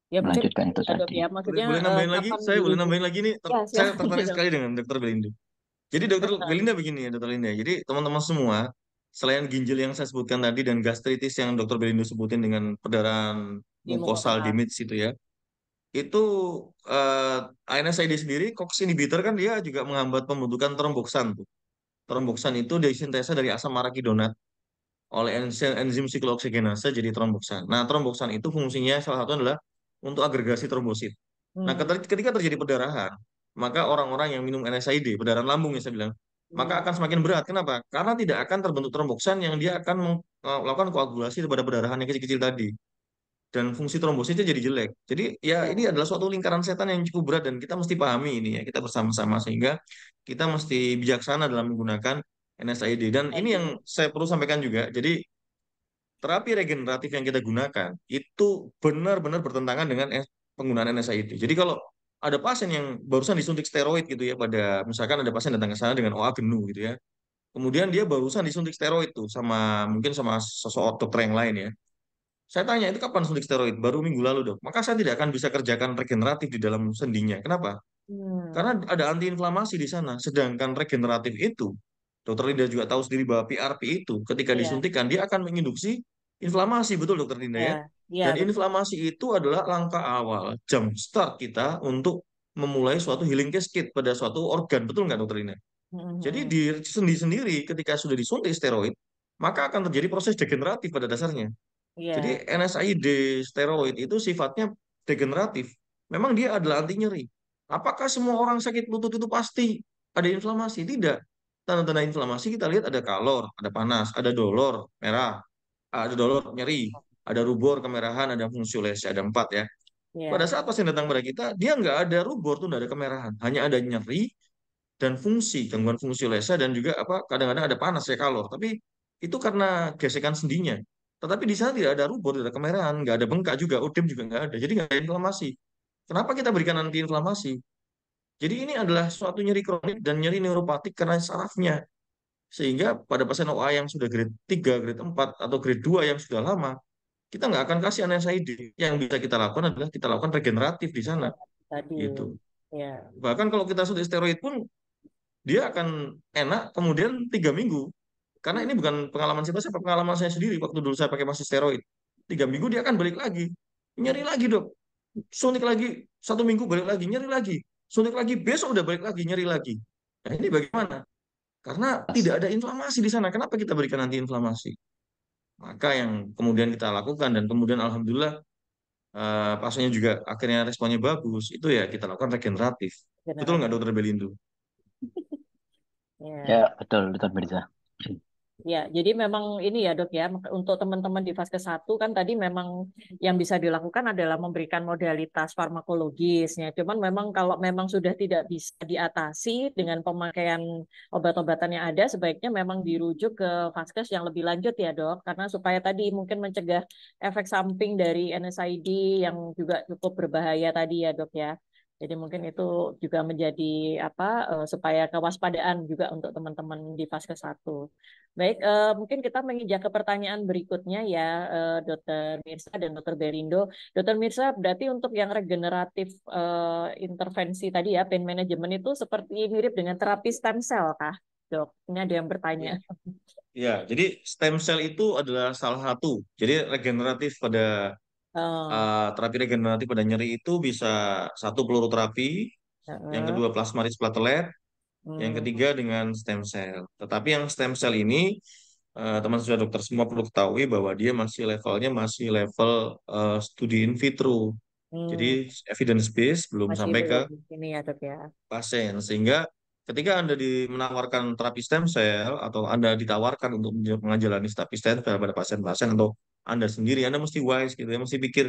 Ya mungkin melanjutkan itu ya dok tadi. ya, Boleh, maksudnya boleh nambahin lagi? kapan Saya boleh nambahin dirujuk? lagi nih. Ya Saya silakan tertarik dok. sekali dengan Dokter Belinda. Jadi Dokter Belinda begini ya, Dokter Belinda. Jadi teman-teman semua, selain ginjal yang saya sebutkan tadi dan gastritis yang Dokter Belinda sebutin dengan perdarahan Di mukosal mukosa. damage itu ya, itu ANSAID sendiri, COX inhibitor kan dia juga menghambat pembentukan tromboksan tuh. Tromboksan itu disintesa dari asam arakidonak oleh enzim siklooksigenase jadi tromboksan. Nah, tromboksan itu fungsinya salah satu adalah untuk agregasi trombosit. Nah, Hmm. ketika terjadi perdarahan, maka orang-orang yang minum NSAID, perdarahan lambung yang saya bilang, maka Hmm. akan semakin berat. Kenapa? Karena tidak akan terbentuk tromboksan yang dia akan melakukan koagulasi kepada perdarahan yang kecil-kecil tadi. Dan fungsi trombositnya jadi jelek. Jadi ya ini Ya. adalah suatu lingkaran setan yang cukup berat dan kita mesti pahami ini ya, kita bersama-sama sehingga kita mesti bijaksana dalam menggunakan NSAID. Dan ini yang Tadi. saya perlu sampaikan juga. Jadi terapi regeneratif yang kita gunakan itu benar-benar bertentangan dengan penggunaan NSAID. Jadi kalau ada pasien yang barusan disuntik steroid gitu ya, pada misalkan ada pasien datang ke sana dengan OA jenuh gitu ya. Kemudian dia barusan disuntik steroid tuh sama mungkin sama sosok dokter yang lain ya. Saya tanya itu kapan suntik steroid? Baru minggu lalu dok. Maka saya tidak akan bisa kerjakan regeneratif di dalam sendinya. Kenapa? Hmm. Karena ada antiinflamasi di sana. Sedangkan regeneratif itu, Dokter Linda juga tahu sendiri bahwa PRP itu ketika Iya. disuntikan dia akan menginduksi inflamasi, betul Dokter Linda ya. Ya. Iya Dan betul. inflamasi itu adalah langkah awal, jump start kita untuk memulai suatu healing cascade pada suatu organ, betul nggak Dokter Linda? Jadi Mhm. di sendi sendiri ketika sudah disuntik steroid, maka akan terjadi proses degeneratif pada dasarnya. Jadi Iya. NSAID steroid itu sifatnya degeneratif. Memang dia adalah anti nyeri. Apakah semua orang sakit lutut itu pasti ada inflamasi? Tidak. Tanda-tanda inflamasi kita lihat ada kalor, ada panas, ada dolor, merah, ada dolor, nyeri, ada rubor, kemerahan, ada fungsiolese, ada 4 ya. Pada Iya. saat pasien datang pada kita, dia nggak ada rubor tuh, nggak ada kemerahan. Hanya ada nyeri dan fungsi, gangguan fungsi lesa dan juga apa kadang-kadang ada panas ya kalor. Tapi itu karena gesekan sendinya. Tetapi di sana tidak ada rubor, tidak ada kemerahan, nggak ada bengkak juga, odem juga nggak ada. Jadi nggak ada inflamasi. Kenapa kita berikan antiinflamasi? Jadi ini adalah suatu nyeri kronik dan nyeri neuropatik karena sarafnya. Sehingga pada pasien OA yang sudah grade 3, grade 4, atau grade 2 yang sudah lama, kita nggak akan kasih NSAID. Yang bisa kita lakukan adalah kita lakukan regeneratif di sana. Tadi. Gitu. Ya. Bahkan kalau kita suntik steroid pun dia akan enak kemudian 3 minggu. Karena ini bukan pengalaman siapa-siapa, pengalaman saya sendiri waktu dulu saya pakai masih steroid. 3 minggu dia akan balik lagi. Nyeri lagi dok. Suntik lagi, 1 minggu balik lagi, nyeri lagi. Suntik lagi, besok udah balik lagi, nyeri lagi. Nah ini bagaimana? Karena tidak ada inflamasi di sana. Kenapa kita berikan antiinflamasi? Maka yang kemudian kita lakukan dan kemudian alhamdulillah pasiennya juga akhirnya responnya bagus. Itu ya kita lakukan regeneratif. Betul nggak Dokter Belindo? Ya. Ya, betul, Dokter Mirza. Ya, jadi memang ini ya dok ya, untuk teman-teman di fase 1 kan tadi memang yang bisa dilakukan adalah memberikan modalitas farmakologisnya. Cuman memang kalau memang sudah tidak bisa diatasi dengan pemakaian obat-obatan yang ada, sebaiknya memang dirujuk ke vaskes yang lebih lanjut ya dok, karena supaya tadi mungkin mencegah efek samping dari NSAID yang juga cukup berbahaya tadi ya dok ya. Jadi mungkin itu juga menjadi supaya kewaspadaan juga untuk teman-teman di fase 1. Baik, mungkin kita menginjak ke pertanyaan berikutnya ya, Dokter Mirsa dan Dokter Belindo. Dokter Mirsa, berarti untuk yang regeneratif intervensi tadi ya, pain management itu seperti mirip dengan terapi stem cell kah, dok? Ini ada yang bertanya. Ya, jadi stem cell itu adalah salah satu. Jadi regeneratif pada terapi regeneratif pada nyeri itu bisa satu peluru terapi, yang kedua plasmaris platelet, yang ketiga dengan stem cell. Tetapi yang stem cell ini teman sudah dokter semua perlu ketahui bahwa dia masih levelnya masih level studi in vitro. Jadi evidence based belum Masih sampai ke belum ini ya dok ya. pasien. Sehingga ketika Anda menawarkan terapi stem cell atau Anda ditawarkan untuk menjalani terapi stem cell pada pasien-pasien atau Anda sendiri, Anda mesti wise gitu ya, mesti pikir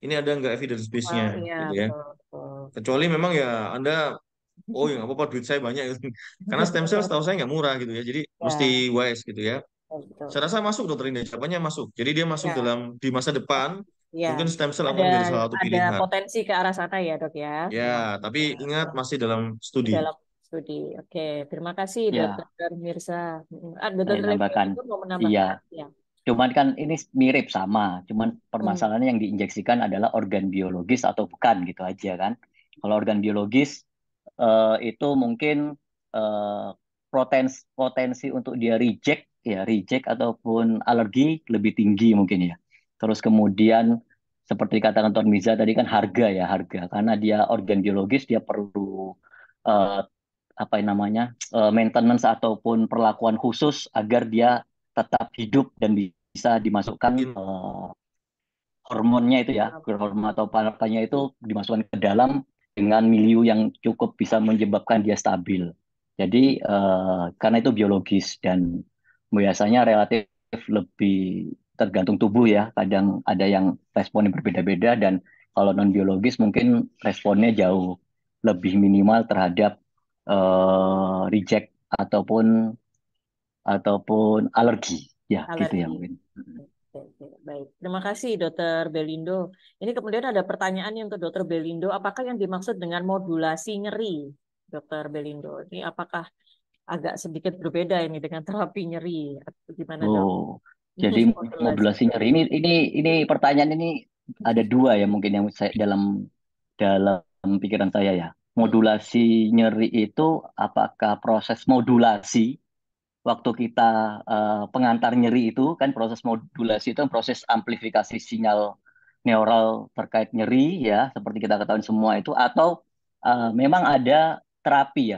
ini ada nggak evidence base-nya Iya, gitu ya. betul, betul. Kecuali memang ya Anda oh ya nggak apa-apa duit saya banyak gitu. Karena stem cell setahu saya nggak murah gitu ya. Jadi mesti wise gitu ya. Betul. Saya rasa masuk Dokter Indah, jawabannya masuk. Jadi dia masuk Ya. dalam di masa depan Ya, mungkin stem cell akan menjadi salah satu ada pilihan. potensi ke arah sana ya dok ya. Ya, tapi ingat masih dalam studi. Dalam studi. Oke, terima kasih Ya, Dokter Mirza. Dokter saya tambahkan. mau menambahkan? Iya, Ya. cuman kan ini mirip sama. Cuman Hmm. permasalahannya yang diinjeksikan adalah organ biologis atau bukan gitu aja kan. Kalau organ biologis itu mungkin eh, potensi untuk dia reject ataupun alergi lebih tinggi mungkin ya. Terus kemudian seperti katakan Tuan Miza tadi kan harga karena dia organ biologis dia perlu eh, apa yang namanya maintenance ataupun perlakuan khusus agar dia tetap hidup dan bisa dimasukkan hormonnya itu ya, hormon atau parutannya itu dimasukkan ke dalam dengan milieu yang cukup bisa menyebabkan dia stabil. Jadi karena itu biologis dan biasanya relatif lebih tergantung tubuh ya. Kadang ada yang responnya berbeda-beda dan kalau non biologis mungkin responnya jauh lebih minimal terhadap reject ataupun alergi ya gitu ya Alergi. mungkin. Oke, baik. Terima kasih Dokter Belindo. Ini kemudian ada pertanyaan yang untuk Dokter Belindo, apakah yang dimaksud dengan modulasi nyeri, Dokter Belindo? Ini apakah agak sedikit berbeda ini dengan terapi nyeri? Atau gimana dok? Oh, jadi modulasi nyeri ini pertanyaan ini ada dua ya mungkin yang saya dalam pikiran saya ya. Modulasi nyeri itu apakah proses modulasi waktu kita pengantar nyeri itu kan proses modulasi itu kan proses amplifikasi sinyal neural terkait nyeri ya seperti kita ketahui semua itu atau memang ada terapi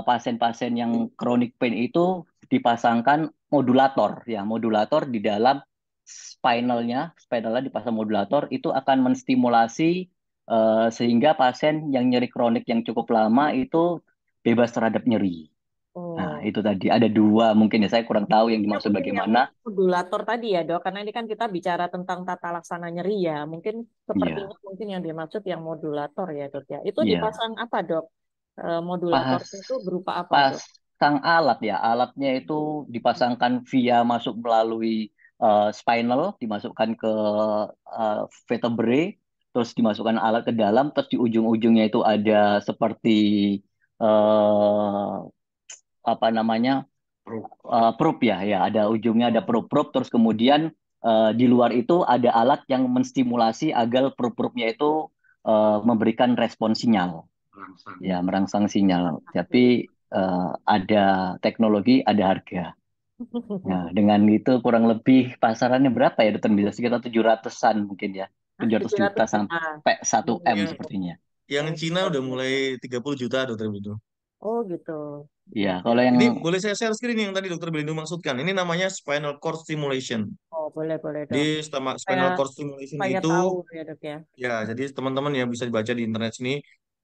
pasien-pasien yang chronic pain itu dipasangkan modulator di dalam spinalnya dipasang modulator itu akan menstimulasi sehingga pasien yang nyeri kronik yang cukup lama itu bebas terhadap nyeri. Nah, itu tadi ada dua mungkin ya saya kurang tahu yang dimaksud bagaimana. Modulator tadi ya dok, karena ini kan kita bicara tentang tata laksana nyeri ya. Mungkin sepertinya mungkin yang dimaksud yang modulator ya dok ya. Itu dipasang apa dok? Modulator itu berupa apa dok? Pasang alat ya, alatnya itu dipasangkan via masuk melalui spinal, dimasukkan ke vertebrae, terus dimasukkan alat ke dalam, terus di ujung-ujungnya itu ada seperti apa namanya probe ya ada ujungnya ada probe terus kemudian di luar itu ada alat yang menstimulasi agar probe-nya itu memberikan respon sinyal ya merangsang sinyal tapi ada teknologi ada harga. Nah dengan itu kurang lebih pasarannya berapa ya Dokter bisa sekitar 700-an mungkin ya 700 juta sampai 1 M sepertinya. Yang Cina udah mulai 30 juta Dokter Bidu. Oh gitu. Ya, Oke. kalau yang Ini boleh saya share screen yang tadi Dokter Belindu maksudkan. Ini namanya spinal cord stimulation. Oh boleh boleh Di dok. Saya spinal cord stimulation supaya itu tahu ya dok ya. ya, jadi teman-teman ya bisa dibaca di internet sini.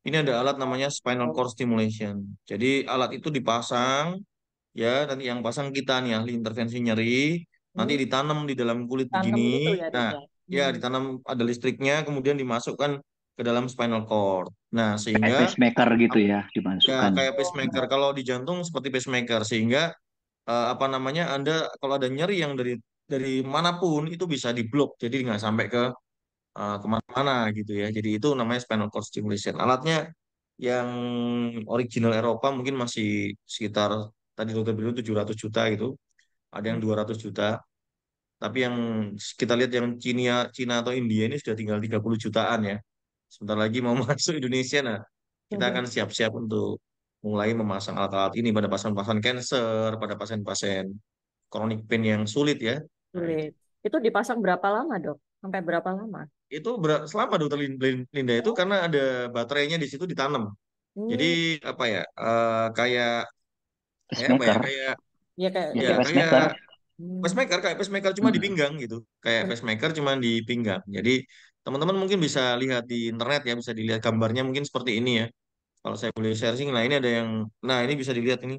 Ini ada alat namanya spinal Oh, cord stimulation. Jadi alat itu dipasang ya, nanti yang pasang kita nih ahli intervensi nyeri, nanti hmm, ditanam di dalam kulit tanam begini. gitu ya dok Nah, ya. ya Hmm. ditanam ada listriknya, kemudian dimasukkan ke dalam spinal cord. Nah, kayak sehingga pacemaker gitu ya ya dimasukkan. kayak pacemaker. Oh, Kalau di jantung seperti pacemaker, sehingga apa namanya, Anda kalau ada nyeri yang dari manapun itu bisa diblok, jadi nggak sampai ke kemana-mana gitu ya. Jadi itu namanya spinal cord stimulation. Alatnya yang original Eropa mungkin masih sekitar tadi dokter bilang 700 juta gitu. Ada yang 200 juta. Tapi yang kita lihat yang Cina atau India ini sudah tinggal 30 jutaan ya. Sebentar lagi mau masuk Indonesia. Nah, kita akan siap-siap untuk mulai memasang alat-alat ini pada pasien-pasien cancer, pada pasien-pasien chronic pain yang sulit ya. Nah, itu. sulit. Itu dipasang berapa lama dok? Sampai berapa lama? Itu selama dokter Linda itu Oh, karena ada baterainya di situ ditanam. Jadi hmm. apa ya? Kayak kayak apa ya? Pacemaker, Kayak Ya kayak ya ya kayak kayak pacemaker. hmm. kayak pacemaker cuma di Mm-mm. pinggang gitu. Kayak pacemaker cuma di pinggang. Jadi teman-teman mungkin bisa lihat di internet ya, bisa dilihat gambarnya mungkin seperti ini ya. Kalau saya boleh sharing, nah ini ada yang, nah ini bisa dilihat ini.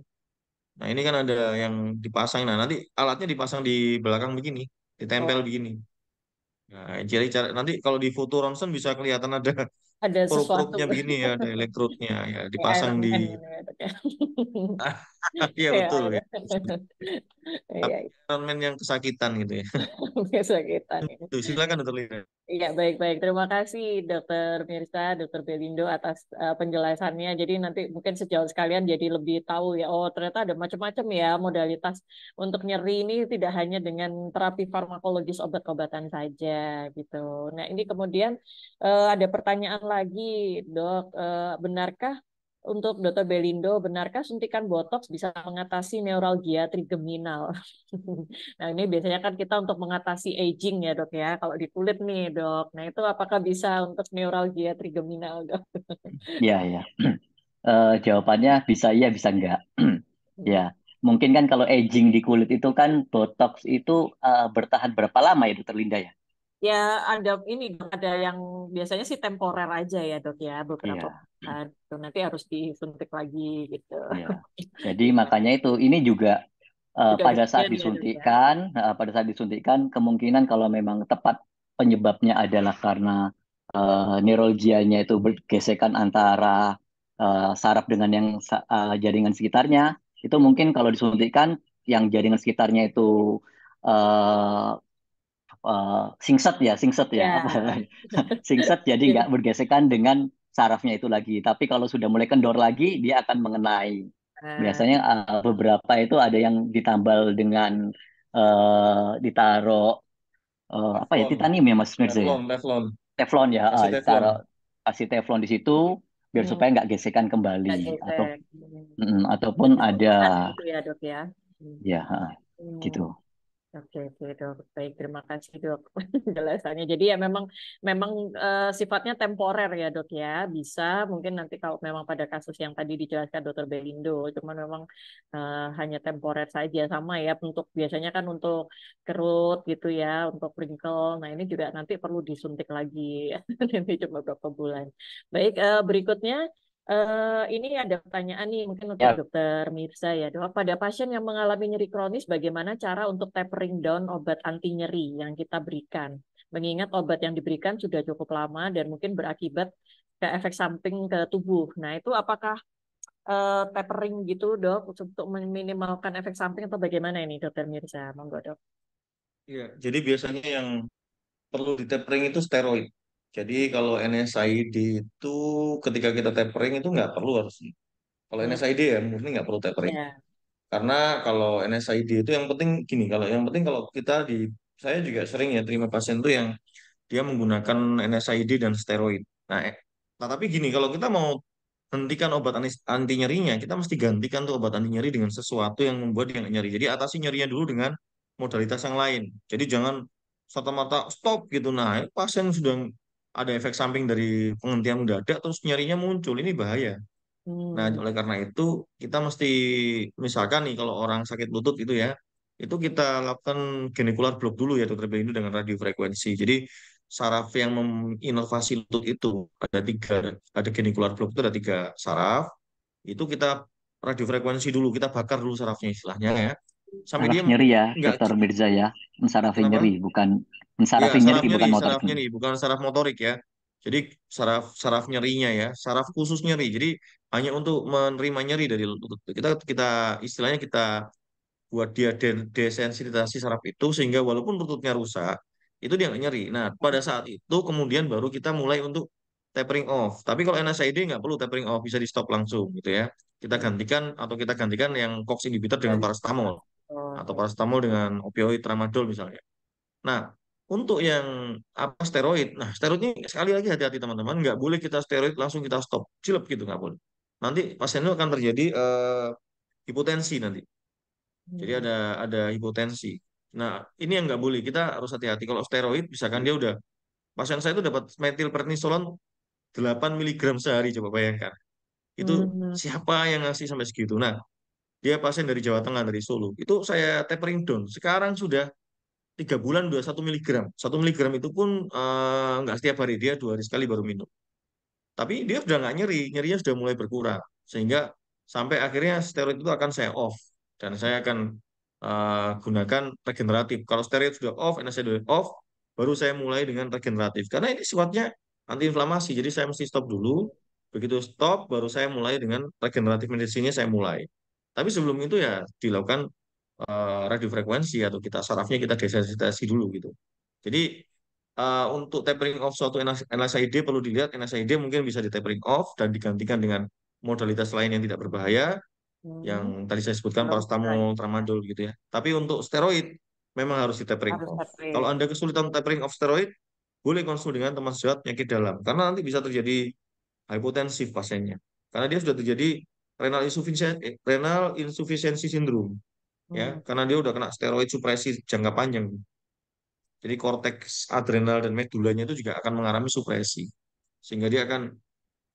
Nah ini kan ada yang dipasang. Nah nanti alatnya dipasang di belakang begini, ditempel Oh, begini. Nah, jadi nanti kalau di foto ronsen bisa kelihatan ada ada sesuatu Probe-nya begini ya, ada elektrotnya ya, kayak dipasang Iron di. Man gitu ya dok ya. Iya Kayak betul ya. Iron Man. Tapi Iya, Iron Man yang kesakitan gitu ya. biasa kita nih. Tuh, silakan Dokter Lina. Iya, baik-baik. Terima kasih Dokter Mirsa, Dokter Belindo atas penjelasannya. Jadi nanti mungkin sejauh sekalian jadi lebih tahu ya. Oh, ternyata ada macam-macam ya modalitas untuk nyeri ini tidak hanya dengan terapi farmakologis obat-obatan saja gitu. Nah, ini kemudian ada pertanyaan lagi, Dok. Benarkah untuk Dokter Belindo, benarkah suntikan botox bisa mengatasi neuralgia trigeminal? Nah, ini biasanya kan kita untuk mengatasi aging ya, Dok ya. Kalau di kulit nih, Dok. Nah, itu apakah bisa untuk neuralgia trigeminal, Dok? Ya, ya. Jawabannya bisa iya, bisa enggak. Ya, mungkin kan kalau aging di kulit itu kan botox itu bertahan berapa lama ya, Dokter Linda ya? Ya, ada ini, Dok. Ada yang biasanya sih temporer aja ya, Dok ya. Beberapa Iya, bulan. Tuh, nanti harus disuntik lagi gitu. iya. Jadi makanya itu ini juga Juga demikian ya, Dok ya. pada saat disuntikkan kemungkinan kalau memang tepat penyebabnya adalah karena neuralgianya itu bergesekan antara saraf dengan yang jaringan sekitarnya, itu mungkin kalau disuntikkan yang jaringan sekitarnya itu uh, singset ya apa Ya. singset jadi nggak bergesekan dengan sarafnya itu lagi. Tapi kalau sudah mulai kendor lagi, dia akan mengenai. Nah, Biasanya beberapa itu ada yang ditambal dengan ditaruh apa ya Teflon, titanium ya Mas Mirza ya, Teflon. teflon ya, Kasih ditaruh Teflon. kasih teflon di situ biar supaya hmm, nggak gesekan kembali nggak atau gesek. ataupun Jadi ada suntikan gitu ya, Dok ya. Hmm. ya gitu. Hmm. Oke, oke, dok. Baik, terima kasih dok penjelasannya. Jadi ya memang memang sifatnya temporer ya dok ya. Bisa mungkin nanti kalau memang pada kasus yang tadi dijelaskan dokter Belindo, cuman memang hanya temporer saja sama ya. Untuk biasanya kan untuk kerut gitu ya, untuk wrinkle. Nah ini juga nanti perlu disuntik lagi. Nanti cuma beberapa bulan. Baik, berikutnya. Ini ada pertanyaan nih mungkin untuk Ya, Dokter Mirza ya dok. Pada pasien yang mengalami nyeri kronis, bagaimana cara untuk tapering down obat anti nyeri yang kita berikan? Mengingat obat yang diberikan sudah cukup lama dan mungkin berakibat ke efek samping ke tubuh. Nah itu apakah tapering gitu dok untuk meminimalkan efek samping atau bagaimana ini Dokter Mirza? Monggo dok. Iya, jadi biasanya yang perlu di tapering itu steroid. Jadi kalau NSAID itu ketika kita tapering itu nggak perlu harusnya. Kalau Hmm, NSAID ya mungkin nggak perlu tapering. ya, Karena kalau NSAID itu yang penting gini, kalau yang penting kalau kita saya juga sering ya terima pasien tuh yang dia menggunakan NSAID dan steroid. Nah, nah tapi gini, kalau kita mau hentikan obat anti nyerinya, kita mesti gantikan tuh obat anti nyeri dengan sesuatu yang membuat dia nggak nyeri. Jadi atasi nyerinya dulu dengan modalitas yang lain. Jadi jangan serta-merta stop gitu. Nah, pasien sudah ada efek samping dari penghentian mendadak terus nyerinya muncul. Ini bahaya. Nah, Hmm. oleh karena itu kita mesti misalkan nih kalau orang sakit lutut itu ya, itu kita lakukan genicular block dulu ya dokter Belindu dengan radiofrekuensi. Jadi saraf yang menginervasi lutut itu ada tiga, ada genicular block itu ada tiga saraf. Itu kita radiofrekuensi dulu, kita bakar dulu sarafnya istilahnya ya, sampai Saraf dia nyeri ya, nggak Dokter Mirza ya. Sarafi nyeri, kenapa? bukan Ya, sarafi nyeri, bukan motorik. saraf nyeri, bukan saraf motorik ya. Jadi saraf saraf nyerinya ya, saraf khusus nyeri. Jadi hanya untuk menerima nyeri dari lutut. Kita kita istilahnya kita buat dia desensitasi saraf itu sehingga walaupun lututnya rusak, itu dia nggak nyeri. Nah, pada saat itu kemudian baru kita mulai untuk tapering off. Tapi kalau NSAID nggak perlu tapering off, bisa di stop langsung gitu ya. Kita gantikan yang COX inhibitor dengan paracetamol atau Oke. paracetamol dengan opioid tramadol misalnya. Nah, untuk yang apa steroid, nah steroid ini sekali lagi hati-hati teman-teman, nggak boleh kita steroid langsung kita stop, cilep gitu nggak boleh. Nanti pasien itu akan terjadi hipotensi nanti. Jadi Hmm. ada hipotensi. Nah, ini yang nggak boleh. Kita harus hati-hati. Kalau steroid, misalkan dia udah pasien saya itu dapat metilprednisolon 8 miligram sehari, coba bayangkan. Itu Hmm. siapa yang ngasih sampai segitu? Nah, dia pasien dari Jawa Tengah, dari Solo. Itu saya tapering down. Sekarang sudah 3 bulan udah 1 miligram. 1 miligram itu pun nggak setiap hari, dia 2 hari sekali baru minum. Tapi dia sudah nggak nyeri, nyerinya sudah mulai berkurang. Sehingga sampai akhirnya steroid itu akan saya off. Dan saya akan gunakan regeneratif. Kalau steroid sudah off, NSAID sudah off, baru saya mulai dengan regeneratif. Karena ini sifatnya antiinflamasi, jadi saya mesti stop dulu. Begitu stop, baru saya mulai dengan regeneratif medicine-nya saya mulai. Tapi sebelum itu ya dilakukan radiofrekuensi atau kita sarafnya kita desensitasi dulu gitu. Jadi untuk tapering off suatu NSAID perlu dilihat NSAID mungkin bisa di tapering off dan digantikan dengan modalitas lain yang tidak berbahaya Hmm. yang tadi saya sebutkan Kalau bisa paracetamol, tramadol gitu ya. Tapi untuk steroid memang harus di tapering harus off. Kalau tapering. Anda kesulitan tapering off steroid, boleh konsul dengan teman sejawat penyakit dalam karena nanti bisa terjadi hipotensif pasiennya. Karena dia sudah terjadi renal insufficiency syndrome Hmm. ya, karena dia udah kena steroid supresi jangka panjang. Jadi korteks adrenal dan medulanya itu juga akan mengalami supresi. Sehingga dia akan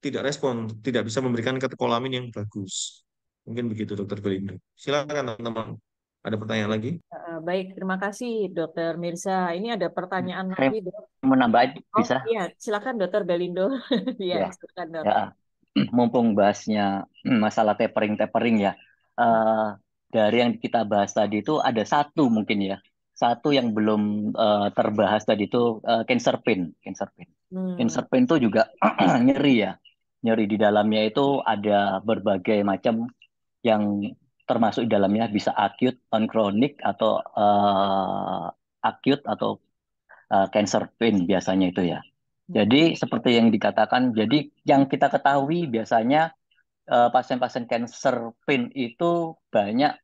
tidak respon, tidak bisa memberikan katekolamin yang bagus. Mungkin begitu, Dokter Belindo. Silakan, teman-teman. Ada pertanyaan lagi? Baik, terima kasih Dokter Mirza. Ini ada pertanyaan Saya lagi, Dok. mau nambahin, Oh bisa? iya, silakan Dokter Belindo. Iya, Ya, silakan Dok. ya. Mumpung bahasnya masalah tapering ya. Eh, dari yang kita bahas tadi itu ada satu mungkin ya. Satu yang belum terbahas tadi itu cancer pain. Cancer pain. Hmm. Cancer pain itu juga nyeri ya. Nyeri di dalamnya itu ada berbagai macam yang termasuk di dalamnya bisa acute, on chronic atau acute atau cancer pain biasanya itu ya. Jadi Hmm. seperti yang dikatakan, jadi yang kita ketahui biasanya pasien-pasien cancer pain itu banyak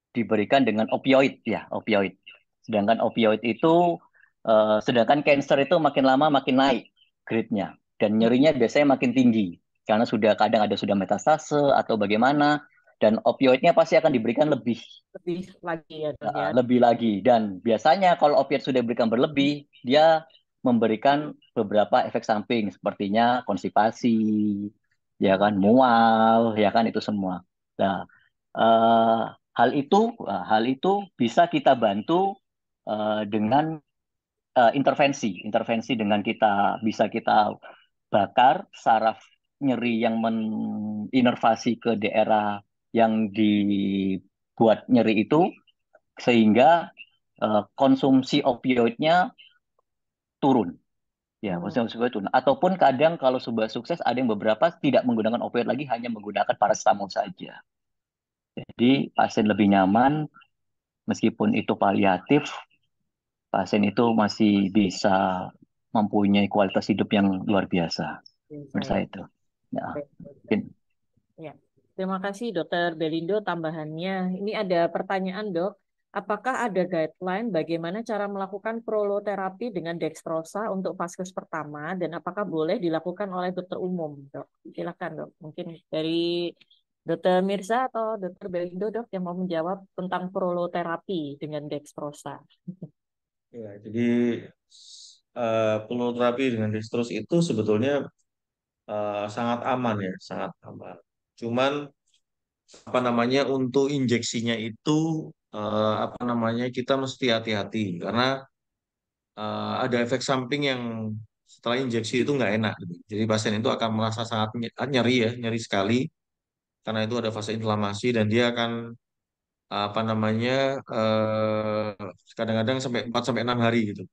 diberikan dengan opioid ya, opioid. Sedangkan opioid itu, sedangkan cancer itu makin lama makin naik grade-nya dan nyerinya biasanya makin tinggi karena sudah metastase atau bagaimana dan opioidnya pasti akan diberikan lebih Lebih lagi ya Dok ya. lebih lagi dan biasanya kalau opiat sudah diberikan berlebih dia memberikan beberapa efek samping sepertinya konstipasi ya kan mual ya kan itu semua. Nah, eh, hal itu hal itu bisa kita bantu dengan intervensi intervensi dengan kita bisa kita bakar saraf nyeri yang menginervasi ke daerah yang dibuat nyeri itu sehingga konsumsi opioidnya turun. Ya, Hmm. konsumsi opioid turun. Ataupun kadang kalau sudah sukses ada yang beberapa tidak menggunakan opioid lagi, hanya menggunakan paracetamol saja. Jadi pasien lebih nyaman, meskipun itu paliatif, pasien itu masih bisa mempunyai kualitas hidup yang luar biasa. Bisa Menurut ya. saya itu. Ya, Baik, Dok. mungkin. Ya. Terima kasih Dokter Belindo tambahannya. Ini ada pertanyaan Dok. Apakah ada guideline bagaimana cara melakukan proloterapi dengan dextrosa untuk vaskes pertama dan apakah boleh dilakukan oleh dokter umum, Dok? Silakan, Dok. Mungkin dari Dokter Mirza atau Dokter Belindo, Dok, yang mau menjawab tentang proloterapi dengan dextrosa. Ya, jadi peneloterapi dengan dextrose itu sebetulnya sangat aman ya, sangat aman. Cuman apa namanya untuk injeksinya itu apa namanya kita mesti hati-hati karena ada efek samping yang setelah injeksi itu nggak enak gitu. Jadi pasien itu akan merasa sangat nyeri ya, nyeri sekali karena itu ada fase inflamasi dan dia akan apa namanya kadang-kadang sampai 4 sampai 6 hari gitu.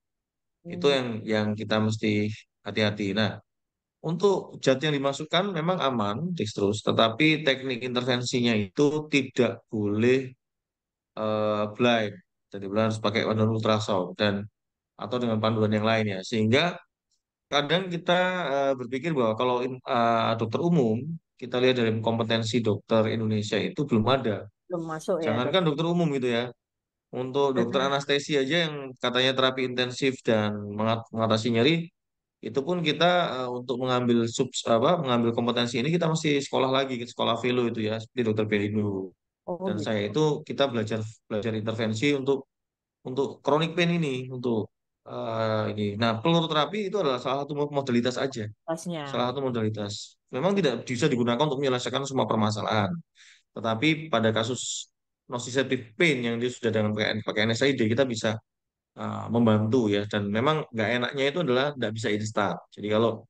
Itu Hmm. yang kita mesti hati-hati. Nah, untuk zat yang dimasukkan memang aman dextrose, tetapi teknik intervensinya itu tidak boleh blind. Jadi boleh harus pakai panduan ultrasound dan atau dengan panduan yang lainnya. Sehingga kadang kita berpikir bahwa kalau dokter umum kita lihat dari kompetensi dokter Indonesia itu belum ada. Belum masuk ya, Dok. Jangankan dokter umum gitu ya. Untuk dokter anestesi aja yang katanya terapi intensif dan mengatasi nyeri, itu pun kita untuk mengambil mengambil kompetensi ini kita mesti sekolah lagi, sekolah velo itu ya, seperti dokter Belindo. Oh Dan saya gitu. itu kita belajar belajar intervensi untuk chronic pain ini, untuk ini. Nah, peluru terapi itu adalah salah satu modalitas aja, salah Pasnya. satu modalitas. Memang tidak bisa digunakan untuk menyelesaikan semua permasalahan. Tetapi pada kasus nociceptive pain yang dia sudah dengan pakai NSAID, kita bisa membantu ya. Dan memang nggak enaknya itu adalah nggak bisa instan. Jadi kalau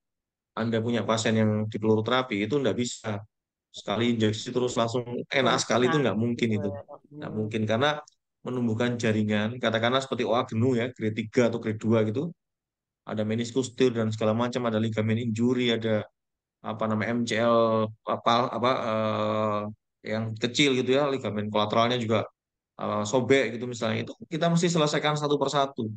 Anda punya pasien yang di peluru terapi itu nggak bisa sekali injeksi terus langsung enak sekali itu Lakukan nggak mungkin gitu itu. ya, Dok. Nggak Hmm. mungkin karena menumbuhkan jaringan, katakanlah seperti OA genu ya, grade 3 atau grade 2 gitu, ada meniskus tear dan segala macam, ada ligamen injury, ada apa namanya MCL apa yang kecil gitu ya, ligamen kolateralnya juga sobek gitu misalnya, itu kita mesti selesaikan satu persatu.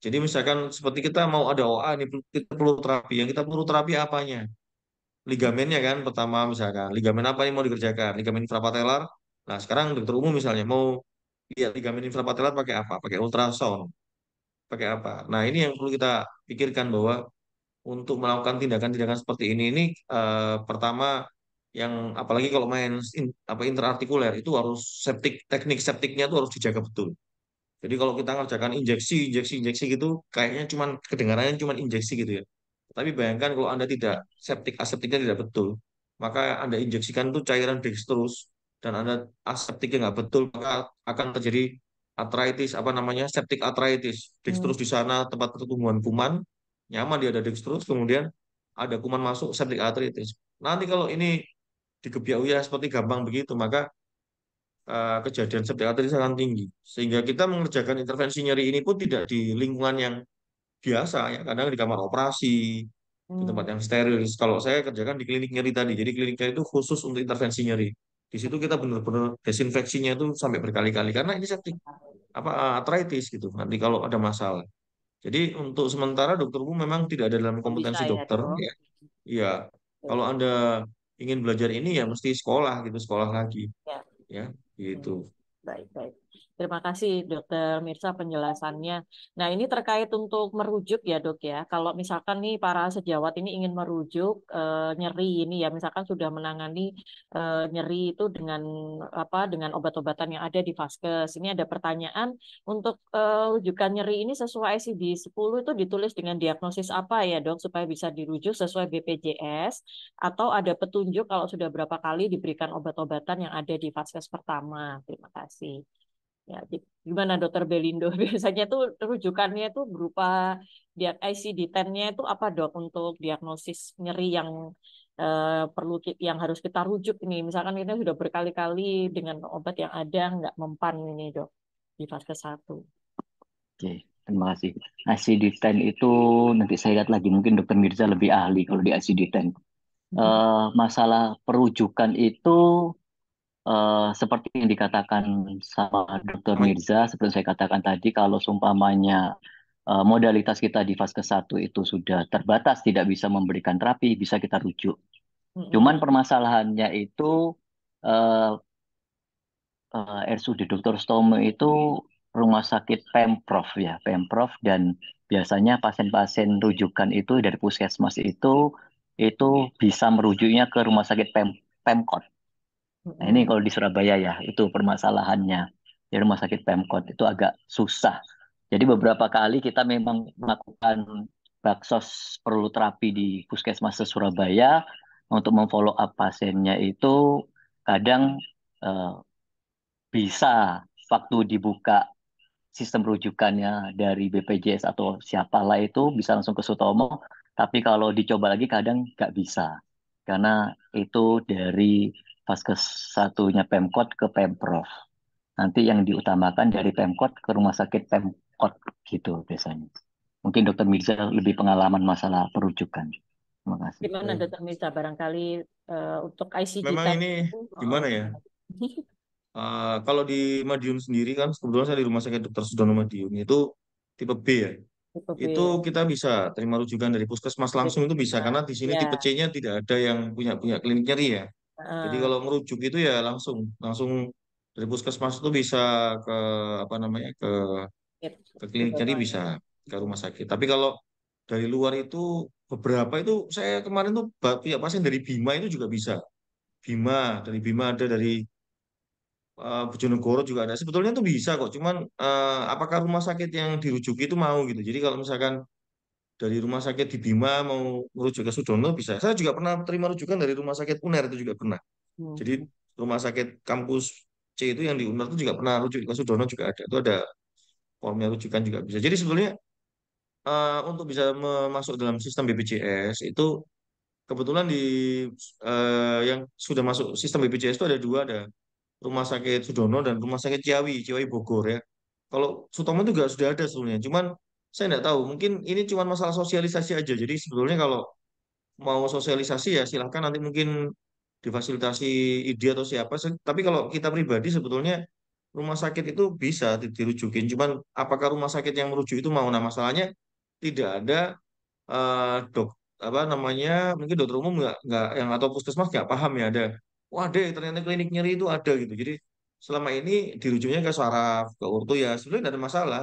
Jadi misalkan seperti kita mau ada OA nih, kita perlu terapi, yang kita perlu terapi apanya? Ligamennya kan pertama, misalkan ligamen apa yang mau dikerjakan? Ligamen infrapatelar. Nah sekarang dokter umum misalnya mau lihat ligamen infrapatelar pakai apa? Pakai ultrasound, pakai apa? Nah ini yang perlu kita pikirkan bahwa untuk melakukan tindakan-tindakan seperti ini pertama yang apalagi kalau main apa interartikuler itu harus teknik septiknya itu harus dijaga betul. Jadi kalau kita ngerjakan injeksi gitu, kayaknya cuman kedengarannya cuman injeksi gitu ya. Tapi bayangkan kalau Anda tidak aseptiknya tidak betul, maka Anda injeksikan tuh cairan dextrose dan Anda aseptiknya nggak betul, maka akan terjadi arthritis, apa namanya, septic arthritis. Hmm. Dextrose di sana tempat pertumbuhan kuman, nyaman dia ada dextrose, kemudian ada kuman masuk septic arthritis. Nanti kalau ini digebiak uyah seperti gampang begitu, maka kejadian psikiatris sangat tinggi. Sehingga kita mengerjakan intervensi nyeri ini pun tidak di lingkungan yang biasa ya, kadang di kamar operasi, di tempat Hmm. yang steril. Kalau saya kerjakan di klinik nyeri tadi, jadi klinik nyeri itu khusus untuk intervensi nyeri. Di situ kita benar-benar desinfeksinya itu sampai berkali-kali karena ini septic apa arthritis gitu. Nanti kalau ada masalah. Jadi untuk sementara dokter umum memang tidak ada dalam Belum bisa kompetensi ya, dokter Dok. ya. Iya. Kalau Betul. Anda ingin belajar ini ya mesti sekolah gitu, sekolah lagi Ya. ya gitu. Hmm. Baik, baik. Terima kasih, Dokter Mirsa, penjelasannya. Nah, ini terkait untuk merujuk ya, Dok ya. Kalau misalkan nih para sejawat ini ingin merujuk nyeri ini ya, misalkan sudah menangani nyeri itu dengan apa? Dengan obat-obatan yang ada di Vaskes. Ini ada pertanyaan untuk rujukan nyeri ini sesuai ICD-10 itu ditulis dengan diagnosis apa ya, Dok, supaya bisa dirujuk sesuai BPJS atau ada petunjuk kalau sudah berapa kali diberikan obat-obatan yang ada di Vaskes pertama. Terima kasih. Ya, gimana Dokter Belindo? Biasanya tuh rujukannya itu berupa ICD-10-nya itu apa dok untuk diagnosis nyeri yang yang harus kita rujuk ini. Misalkan kita sudah berkali-kali dengan obat yang ada nggak mempan ini dok di fase 1. Oke, terima kasih. ICD-10 itu nanti saya lihat lagi, mungkin Dokter Mirza lebih ahli kalau di ICD-10. Masalah perujukan itu seperti yang dikatakan sama Dokter Mirza, seperti saya katakan tadi, kalau seumpamanya modalitas kita di fase 1 itu sudah terbatas, tidak bisa memberikan terapi, bisa kita rujuk. Cuman permasalahannya itu eh, RSUD Dr. Stomo itu rumah sakit Pemprov ya, Pemprov, dan biasanya pasien-pasien rujukan itu dari puskesmas itu bisa merujuknya ke rumah sakit Pemkot. Nah, ini kalau di Surabaya ya, itu permasalahannya. Di rumah sakit Pemkot itu agak susah. Jadi beberapa kali kita memang melakukan Baksos perlu terapi di Puskesmas Surabaya untuk memfollow up pasiennya itu kadang eh, bisa waktu dibuka sistem rujukannya dari BPJS atau siapalah itu bisa langsung ke Sutomo, tapi kalau dicoba lagi kadang nggak bisa karena itu dari Vaskes satunya Pemkot ke Pemprov. Nanti yang diutamakan dari Pemkot ke rumah sakit Pemkot gitu biasanya. Mungkin Dokter Mirza lebih pengalaman masalah perujukan. Terima kasih. Gimana Dokter Mirza barangkali untuk ICD Memang 10 ini itu gimana ya? Kalau di Madiun sendiri kan, kebetulan saya di Rumah Sakit Dr. Sudono Madiun itu tipe B ya. tipe B Itu kita bisa terima rujukan dari puskesmas langsung itu bisa karena di sini tipe ya. C-nya tidak ada yang punya punya klinik nyeri ya. Jadi Heeh. kalau merujuk itu ya langsung langsung dari puskesmas itu bisa ke apa namanya ke klinik nyeri bisa ke rumah sakit. Tapi kalau dari luar itu beberapa itu saya kemarin tuh punya pasien dari Bima itu juga bisa. Bima ada dari Bojonegoro juga ada. Sebetulnya tuh bisa kok. Cuman apakah rumah sakit yang dirujuki itu mau gitu. Jadi kalau misalkan dari rumah sakit di Bima mau merujuk ke Sudono bisa. Saya juga pernah terima rujukan dari rumah sakit UNER itu juga pernah. Jadi Hmm. rumah sakit kampus C itu yang di UNER itu juga pernah rujuk ke Sudono juga ada. Itu ada formnya rujukan juga bisa. Jadi sebetulnya untuk bisa masuk dalam sistem BPJS itu kebetulan di yang sudah masuk sistem BPJS itu ada dua, ada Rumah Sakit Sudono dan Rumah Sakit Ciawi Bogor ya. Kalau Sutomo itu juga sudah ada sebetulnya. Cuman saya nggak tahu, mungkin ini cuma masalah sosialisasi aja. Jadi sebetulnya kalau mau sosialisasi ya silahkan nanti mungkin difasilitasi ide atau siapa. Tapi kalau kita pribadi sebetulnya rumah sakit itu bisa dirujukin. Cuman apakah rumah sakit yang merujuk itu mau? Nah masalahnya tidak ada dok apa namanya mungkin dokter umum nggak yang atau puskesmas nggak paham ya ada. Wah deh ternyata klinik nyeri itu ada gitu. Jadi selama ini dirujuknya ke saraf, ke orto ya sebenarnya tidak ada masalah.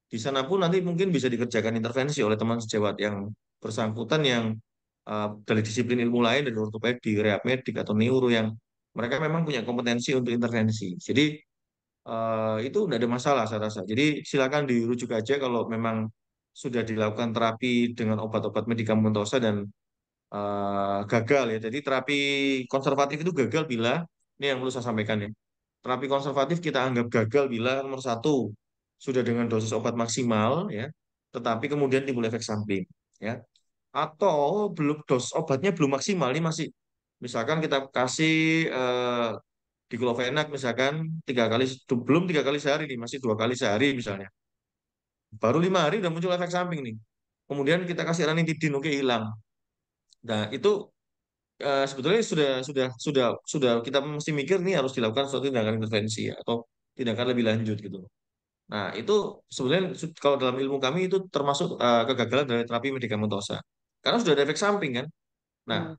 Di sana pun nanti mungkin bisa dikerjakan intervensi oleh teman sejawat yang bersangkutan yang dari disiplin ilmu lain dari ortopedi, rehab medik atau neuro yang mereka memang punya kompetensi untuk intervensi. Jadi itu tidak ada masalah saya rasa. Jadi silakan dirujuk aja kalau memang sudah dilakukan terapi dengan obat-obat medikamentosa dan gagal ya. Jadi terapi konservatif itu gagal bila ini yang perlu saya sampaikan ya. Terapi konservatif kita anggap gagal bila nomor satu sudah dengan dosis obat maksimal ya, tetapi kemudian timbul efek samping ya. Atau belum dosis obatnya belum maksimal ini masih misalkan kita kasih diclofenac misalkan 3 kali belum 3 kali sehari nih masih 2 kali sehari misalnya baru 5 hari udah muncul efek samping nih kemudian kita kasih ranitidin oke hilang nah itu sebetulnya sudah kita mesti mikir nih harus dilakukan suatu tindakan intervensi ya, atau tindakan lebih lanjut gitu. Nah itu sebenarnya kalau dalam ilmu kami itu termasuk kegagalan dari terapi medikamentosa karena sudah ada efek samping kan. Nah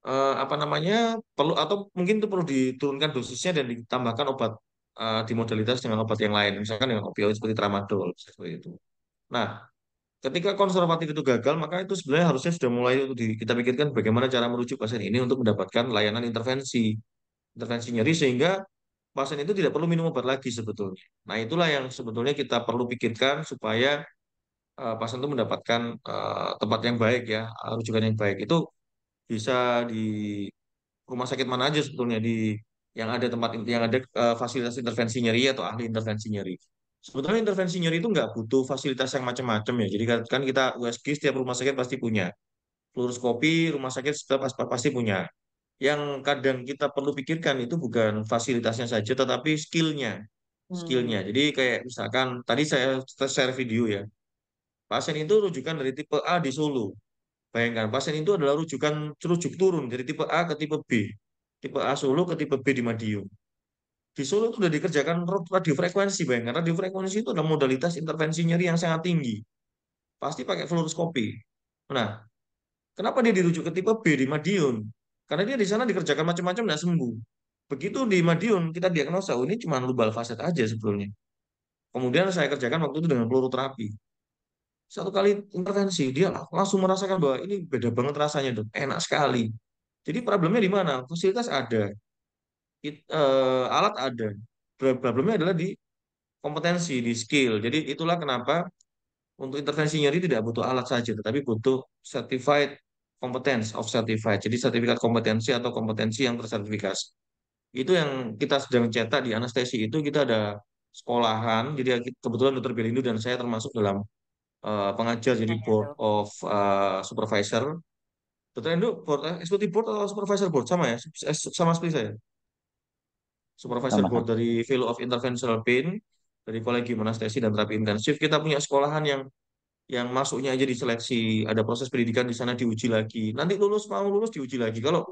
Hmm. apa namanya perlu atau mungkin itu perlu diturunkan dosisnya dan ditambahkan obat di modalitas dengan obat yang lain misalkan dengan opioid seperti tramadol seperti itu. Nah, ketika konservatif itu gagal maka itu sebenarnya harusnya sudah mulai untuk kita pikirkan bagaimana cara merujuk pasien ini untuk mendapatkan layanan intervensi nyeri sehingga pasien itu tidak perlu minum obat lagi sebetulnya. Nah, itulah yang sebetulnya kita perlu pikirkan supaya pasien itu mendapatkan tempat yang baik ya, rujukan yang baik. Itu bisa di rumah sakit mana aja sebetulnya di yang ada tempat yang ada fasilitas intervensi nyeri atau ahli intervensi nyeri. Sebetulnya intervensi nyeri itu nggak butuh fasilitas yang macam-macam ya. Jadi kan kita USG setiap rumah sakit pasti punya. Fluoroskopi rumah sakit setiap pasti punya. Yang kadang kita perlu pikirkan itu bukan fasilitasnya saja, tetapi skillnya. Hmm. Skillnya. Jadi kayak misalkan tadi saya share video ya. Pasien itu rujukan dari tipe A di Solo. Bayangkan, pasien itu adalah rujuk turun dari tipe A ke tipe B. Tipe A Solo ke tipe B di Madiun. Di Solo itu sudah dikerjakan radiofrekuensi, bayangkan. Radiofrekuensi itu adalah modalitas intervensi nyeri yang sangat tinggi. Pasti pakai fluoroskopi. Nah, kenapa dia dirujuk ke tipe B di Madiun? Karena dia di sana dikerjakan macam-macam tidak sembuh. Begitu di Madiun, kita diagnosa, oh, ini cuma lubal faset aja sebetulnya. Kemudian saya kerjakan waktu itu dengan fluoroterapi. Satu kali intervensi, dia langsung merasakan bahwa ini beda banget rasanya, dok. Enak sekali. Jadi problemnya di mana? Fasilitas ada, alat ada. Problemnya adalah di kompetensi, di skill. Jadi itulah kenapa Untuk intervensi nyeri tidak butuh alat saja, tetapi butuh certified competence of certified. Jadi sertifikat kompetensi atau kompetensi yang tersertifikasi. Itu yang kita sedang cetak di anestesi itu kita ada sekolahan. Jadi kebetulan Dokter Belindu dan saya termasuk dalam pengajar jadi Iya, board Dok. of supervisor. Dokter Belindu board executive board atau supervisor board sama ya? Sama seperti saya. Supervisor board Sama-sama. dari Fellow of Interventional Pain dari Kolegium Anestesi dan Terapi Intensif. Kita punya sekolahan yang masuknya aja diseleksi, ada proses pendidikan di sana diuji lagi. Nanti mau lulus diuji lagi. Kalau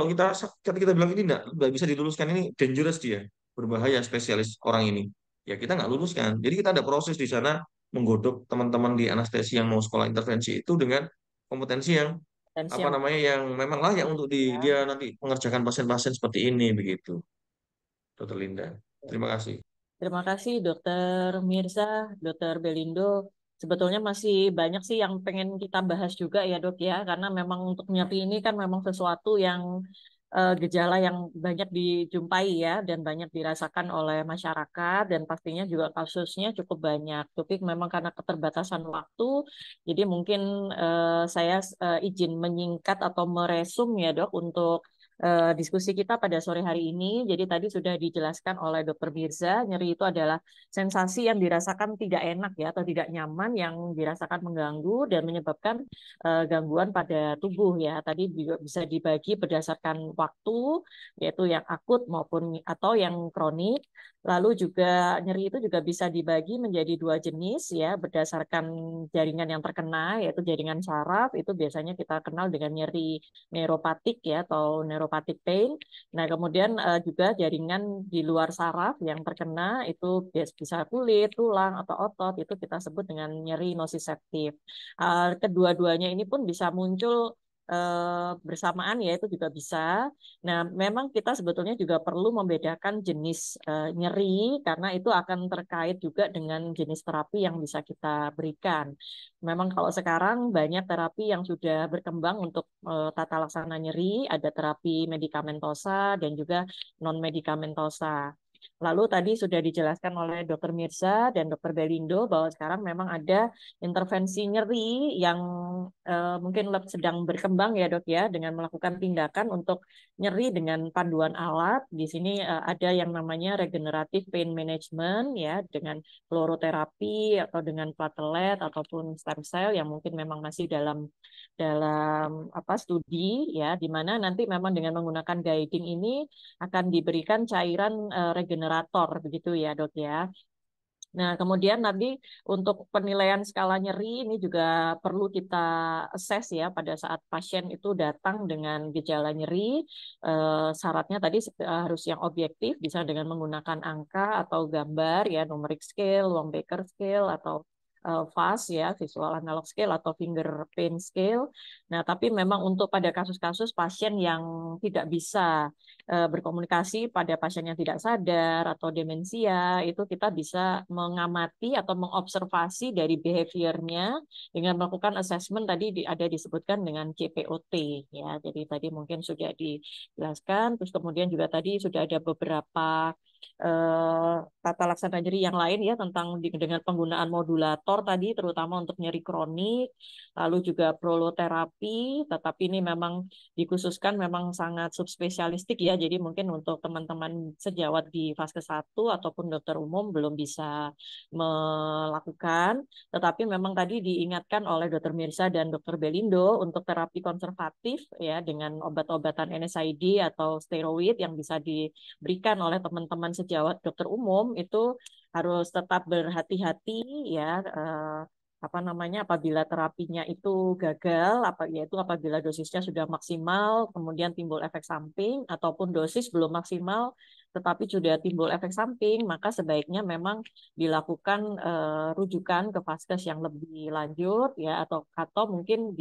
kita bilang ini nggak bisa diluluskan, ini dangerous dia, berbahaya spesialis orang ini. Ya kita nggak luluskan. Jadi kita ada proses di sana menggodok teman-teman di anestesi yang mau sekolah intervensi itu dengan kompetensi yang Tensi apa yang namanya yang memang layak untuk ya. dia nanti mengerjakan pasien-pasien seperti ini begitu, Dokter Linda. Terima kasih. Terima kasih Dokter Mirza, Dokter Belindo. Sebetulnya masih banyak sih yang pengen kita bahas juga ya Dok ya, karena memang untuk nyeri ini kan memang sesuatu yang gejala yang banyak dijumpai ya dan banyak dirasakan oleh masyarakat dan pastinya juga kasusnya cukup banyak. Tapi memang karena keterbatasan waktu, jadi mungkin saya izin menyingkat atau meresum ya Dok untuk diskusi kita pada sore hari ini. Jadi tadi sudah dijelaskan oleh Dokter Mirza, nyeri itu adalah sensasi yang dirasakan tidak enak ya atau tidak nyaman yang dirasakan mengganggu dan menyebabkan gangguan pada tubuh ya. Tadi juga bisa dibagi berdasarkan waktu yaitu yang akut maupun atau yang kronik. Lalu juga nyeri itu juga bisa dibagi menjadi dua jenis ya berdasarkan jaringan yang terkena yaitu jaringan saraf itu biasanya kita kenal dengan nyeri neuropatik ya atau neuropatic pain. Nah, kemudian juga jaringan di luar saraf yang terkena itu bisa kulit, tulang atau otot itu kita sebut dengan nyeri nociceptif. Kedua-duanya ini pun bisa muncul bersamaan ya itu juga bisa. Nah, memang kita sebetulnya juga perlu membedakan jenis nyeri karena itu akan terkait juga dengan jenis terapi yang bisa kita berikan. Memang kalau sekarang banyak terapi yang sudah berkembang untuk tata laksana nyeri, ada terapi medikamentosa dan juga non-medikamentosa. Lalu tadi sudah dijelaskan oleh Dr. Mirza dan Dr. Belindo bahwa sekarang memang ada intervensi nyeri yang mungkin sedang berkembang ya Dok ya dengan melakukan tindakan untuk nyeri dengan panduan alat. Di sini ada yang namanya regenerative pain management ya dengan fluoroterapi atau dengan platelet ataupun stem cell yang mungkin memang masih dalam studi ya di mana nanti memang dengan menggunakan guiding ini akan diberikan cairan regenerator begitu ya Dok ya. Nah, kemudian nanti untuk penilaian skala nyeri ini juga perlu kita assess ya pada saat pasien itu datang dengan gejala nyeri. Syaratnya tadi harus yang objektif, bisa dengan menggunakan angka atau gambar ya, numeric scale, Wong-Baker scale atau VAS ya, visual analog scale atau finger pain scale. Nah, tapi memang untuk pada kasus-kasus pasien yang tidak bisa berkomunikasi pada pasien yang tidak sadar atau demensia itu kita bisa mengamati atau mengobservasi dari behaviornya dengan melakukan assessment tadi ada disebutkan dengan CPOT ya. Jadi tadi mungkin sudah dijelaskan terus kemudian juga tadi sudah ada beberapa tata laksana nyeri yang lain ya tentang dengan penggunaan modulator tadi terutama untuk nyeri kronik lalu juga proloterapi tetapi ini memang dikhususkan memang sangat subspesialistik ya jadi mungkin untuk teman-teman sejawat di fase 1 ataupun dokter umum belum bisa melakukan tetapi memang tadi diingatkan oleh Dokter Mirza dan Dokter Belindo untuk terapi konservatif ya dengan obat-obatan NSAID atau steroid yang bisa diberikan oleh teman-teman sejawat dokter umum itu harus tetap berhati-hati ya apabila terapinya itu gagal yaitu apabila dosisnya sudah maksimal kemudian timbul efek samping ataupun dosis belum maksimal tetapi sudah timbul efek samping maka sebaiknya memang dilakukan rujukan ke vaskes yang lebih lanjut ya atau mungkin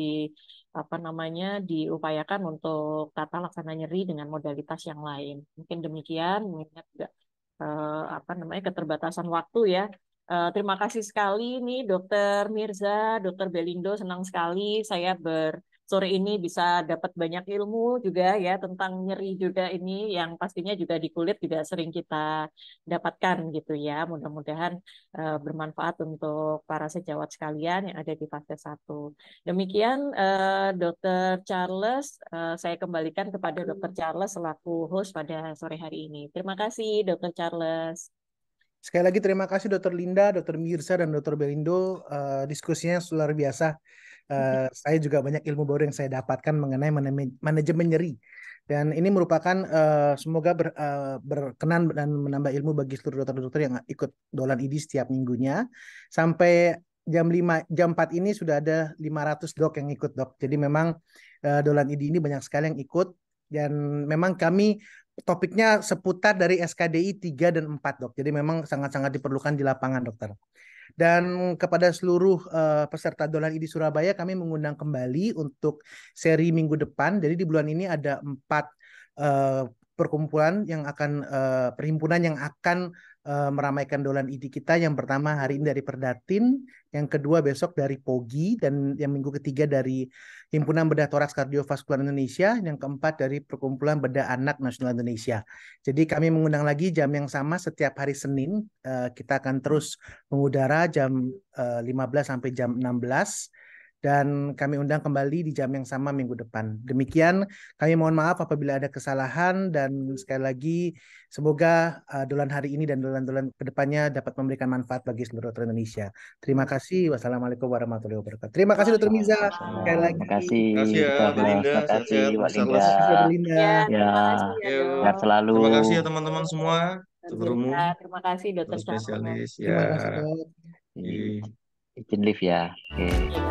diupayakan untuk tata laksana nyeri dengan modalitas yang lain. Mungkin demikian mengingat juga keterbatasan waktu ya. Terima kasih sekali nih Dokter Mirza, Dokter Belindo, senang sekali saya sore ini bisa dapat banyak ilmu juga ya tentang nyeri juga ini yang pastinya juga di kulit juga sering kita dapatkan gitu ya. Mudah-mudahan bermanfaat untuk para sejawat sekalian yang ada di fase 1. Demikian Dr. Charles, saya kembalikan kepada Dr. Charles selaku host pada sore hari ini. Terima kasih Dr. Charles. Sekali lagi terima kasih Dr. Linda, Dr. Mirza, dan Dr. Belindo. Diskusinya luar biasa. Saya juga banyak ilmu baru yang saya dapatkan mengenai manajemen nyeri. Dan ini merupakan semoga berkenan dan menambah ilmu bagi seluruh dokter-dokter yang ikut Dolan ID setiap minggunya. Sampai jam 4 ini sudah ada 500 dok yang ikut, dok. Jadi memang Dolan ID ini banyak sekali yang ikut. Dan memang kami topiknya seputar dari SKDI 3 dan 4, dok. Jadi memang sangat-sangat diperlukan di lapangan, dokter. Dan kepada seluruh peserta Dolan ID Surabaya, kami mengundang kembali untuk seri minggu depan. Jadi di bulan ini ada 4 perkumpulan yang akan perhimpunan yang akan meramaikan Dolan ID kita. Yang pertama hari ini dari Perdatin, yang kedua besok dari POGI, dan yang minggu ketiga dari Himpunan Bedah Toraks Kardiovaskular Indonesia, yang keempat dari Perkumpulan Bedah Anak Nasional Indonesia. Jadi kami mengundang lagi jam yang sama setiap hari Senin. Kita akan terus mengudara jam 15 sampai jam 16. Dan kami undang kembali di jam yang sama minggu depan. Demikian, kami mohon maaf apabila ada kesalahan, dan sekali lagi semoga Dolan hari ini dan Dolan-Dolan kedepannya dapat memberikan manfaat bagi seluruh dokter Indonesia. Terima kasih. Wassalamualaikum warahmatullahi wabarakatuh. Terima kasih Dr. Miza. Sekali lagi. Terima kasih. Terima kasih ya, Dr. Belinda. Terima kasih, Sehat-sehat, Pak Mas Linda. Charles. Terima kasih, Linda. Ya, Ya, terima kasih ya Yo. sehat dok. selalu. Terima kasih ya teman-teman semua. Dokter Umum, Terima kasih Dr. dokter Charles. spesialis. Terima Ya. kasih, dok. Iya. Izin live ya. Oke. Ya.